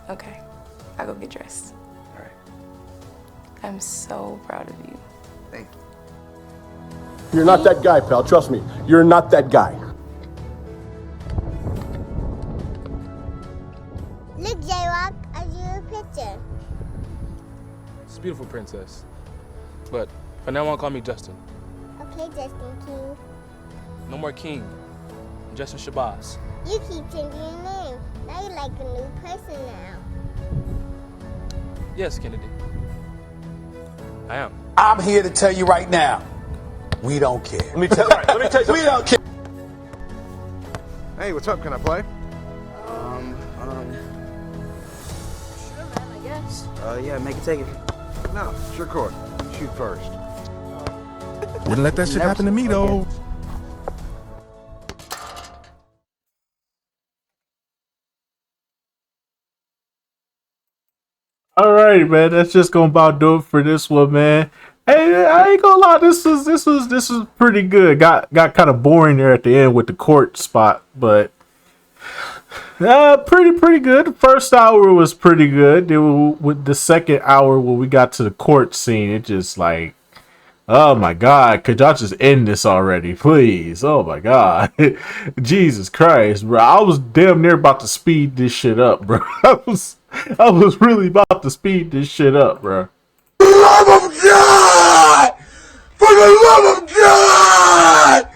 Okay, I'll go get dressed. All right. I'm so proud of you. Thank you. You're not that guy, pal. Trust me. You're not that guy. Look, J-Rock, I drew a picture. It's a beautiful princess. But for now on, call me Justin. Okay, Justin King. No more King. Justin Shabazz. You keep changing your name. Now you're like a new person now. Yes, Kennedy. I am. I'm here to tell you right now, we don't care. Let me tell you. We don't care. Hey, what's up? Can I play? Sure, man, I guess. Yeah, make it take it. No, sure court. Shoot first. Wouldn't let that shit happen to me, though. All right, man. That's just gonna about do it for this one, man. Hey, I ain't gonna lie. This was pretty good. Got kind of boring there at the end with the court spot, but pretty good. The first hour was pretty good. With the second hour when we got to the court scene, it just like, oh my God, could y'all just end this already, please? Oh my God, Jesus Christ, bro. I was damn near about to speed this shit up, bro. I was really about to speed this shit up, bro. For the love of God! For the love of God!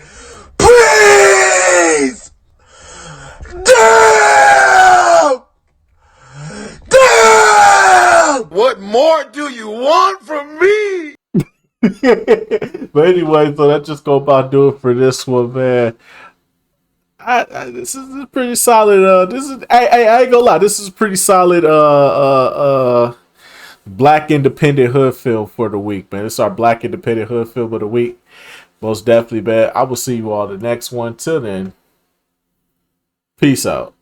Please! Damn! Damn! What more do you want from me? But anyway, so that's just gonna about do it for this one, man. This is pretty solid. I ain't gonna lie. This is pretty solid. Black independent hood film for the week, man. It's our Black independent hood film of the week. Most definitely, bet. I will see you all the next one. Till then, peace out.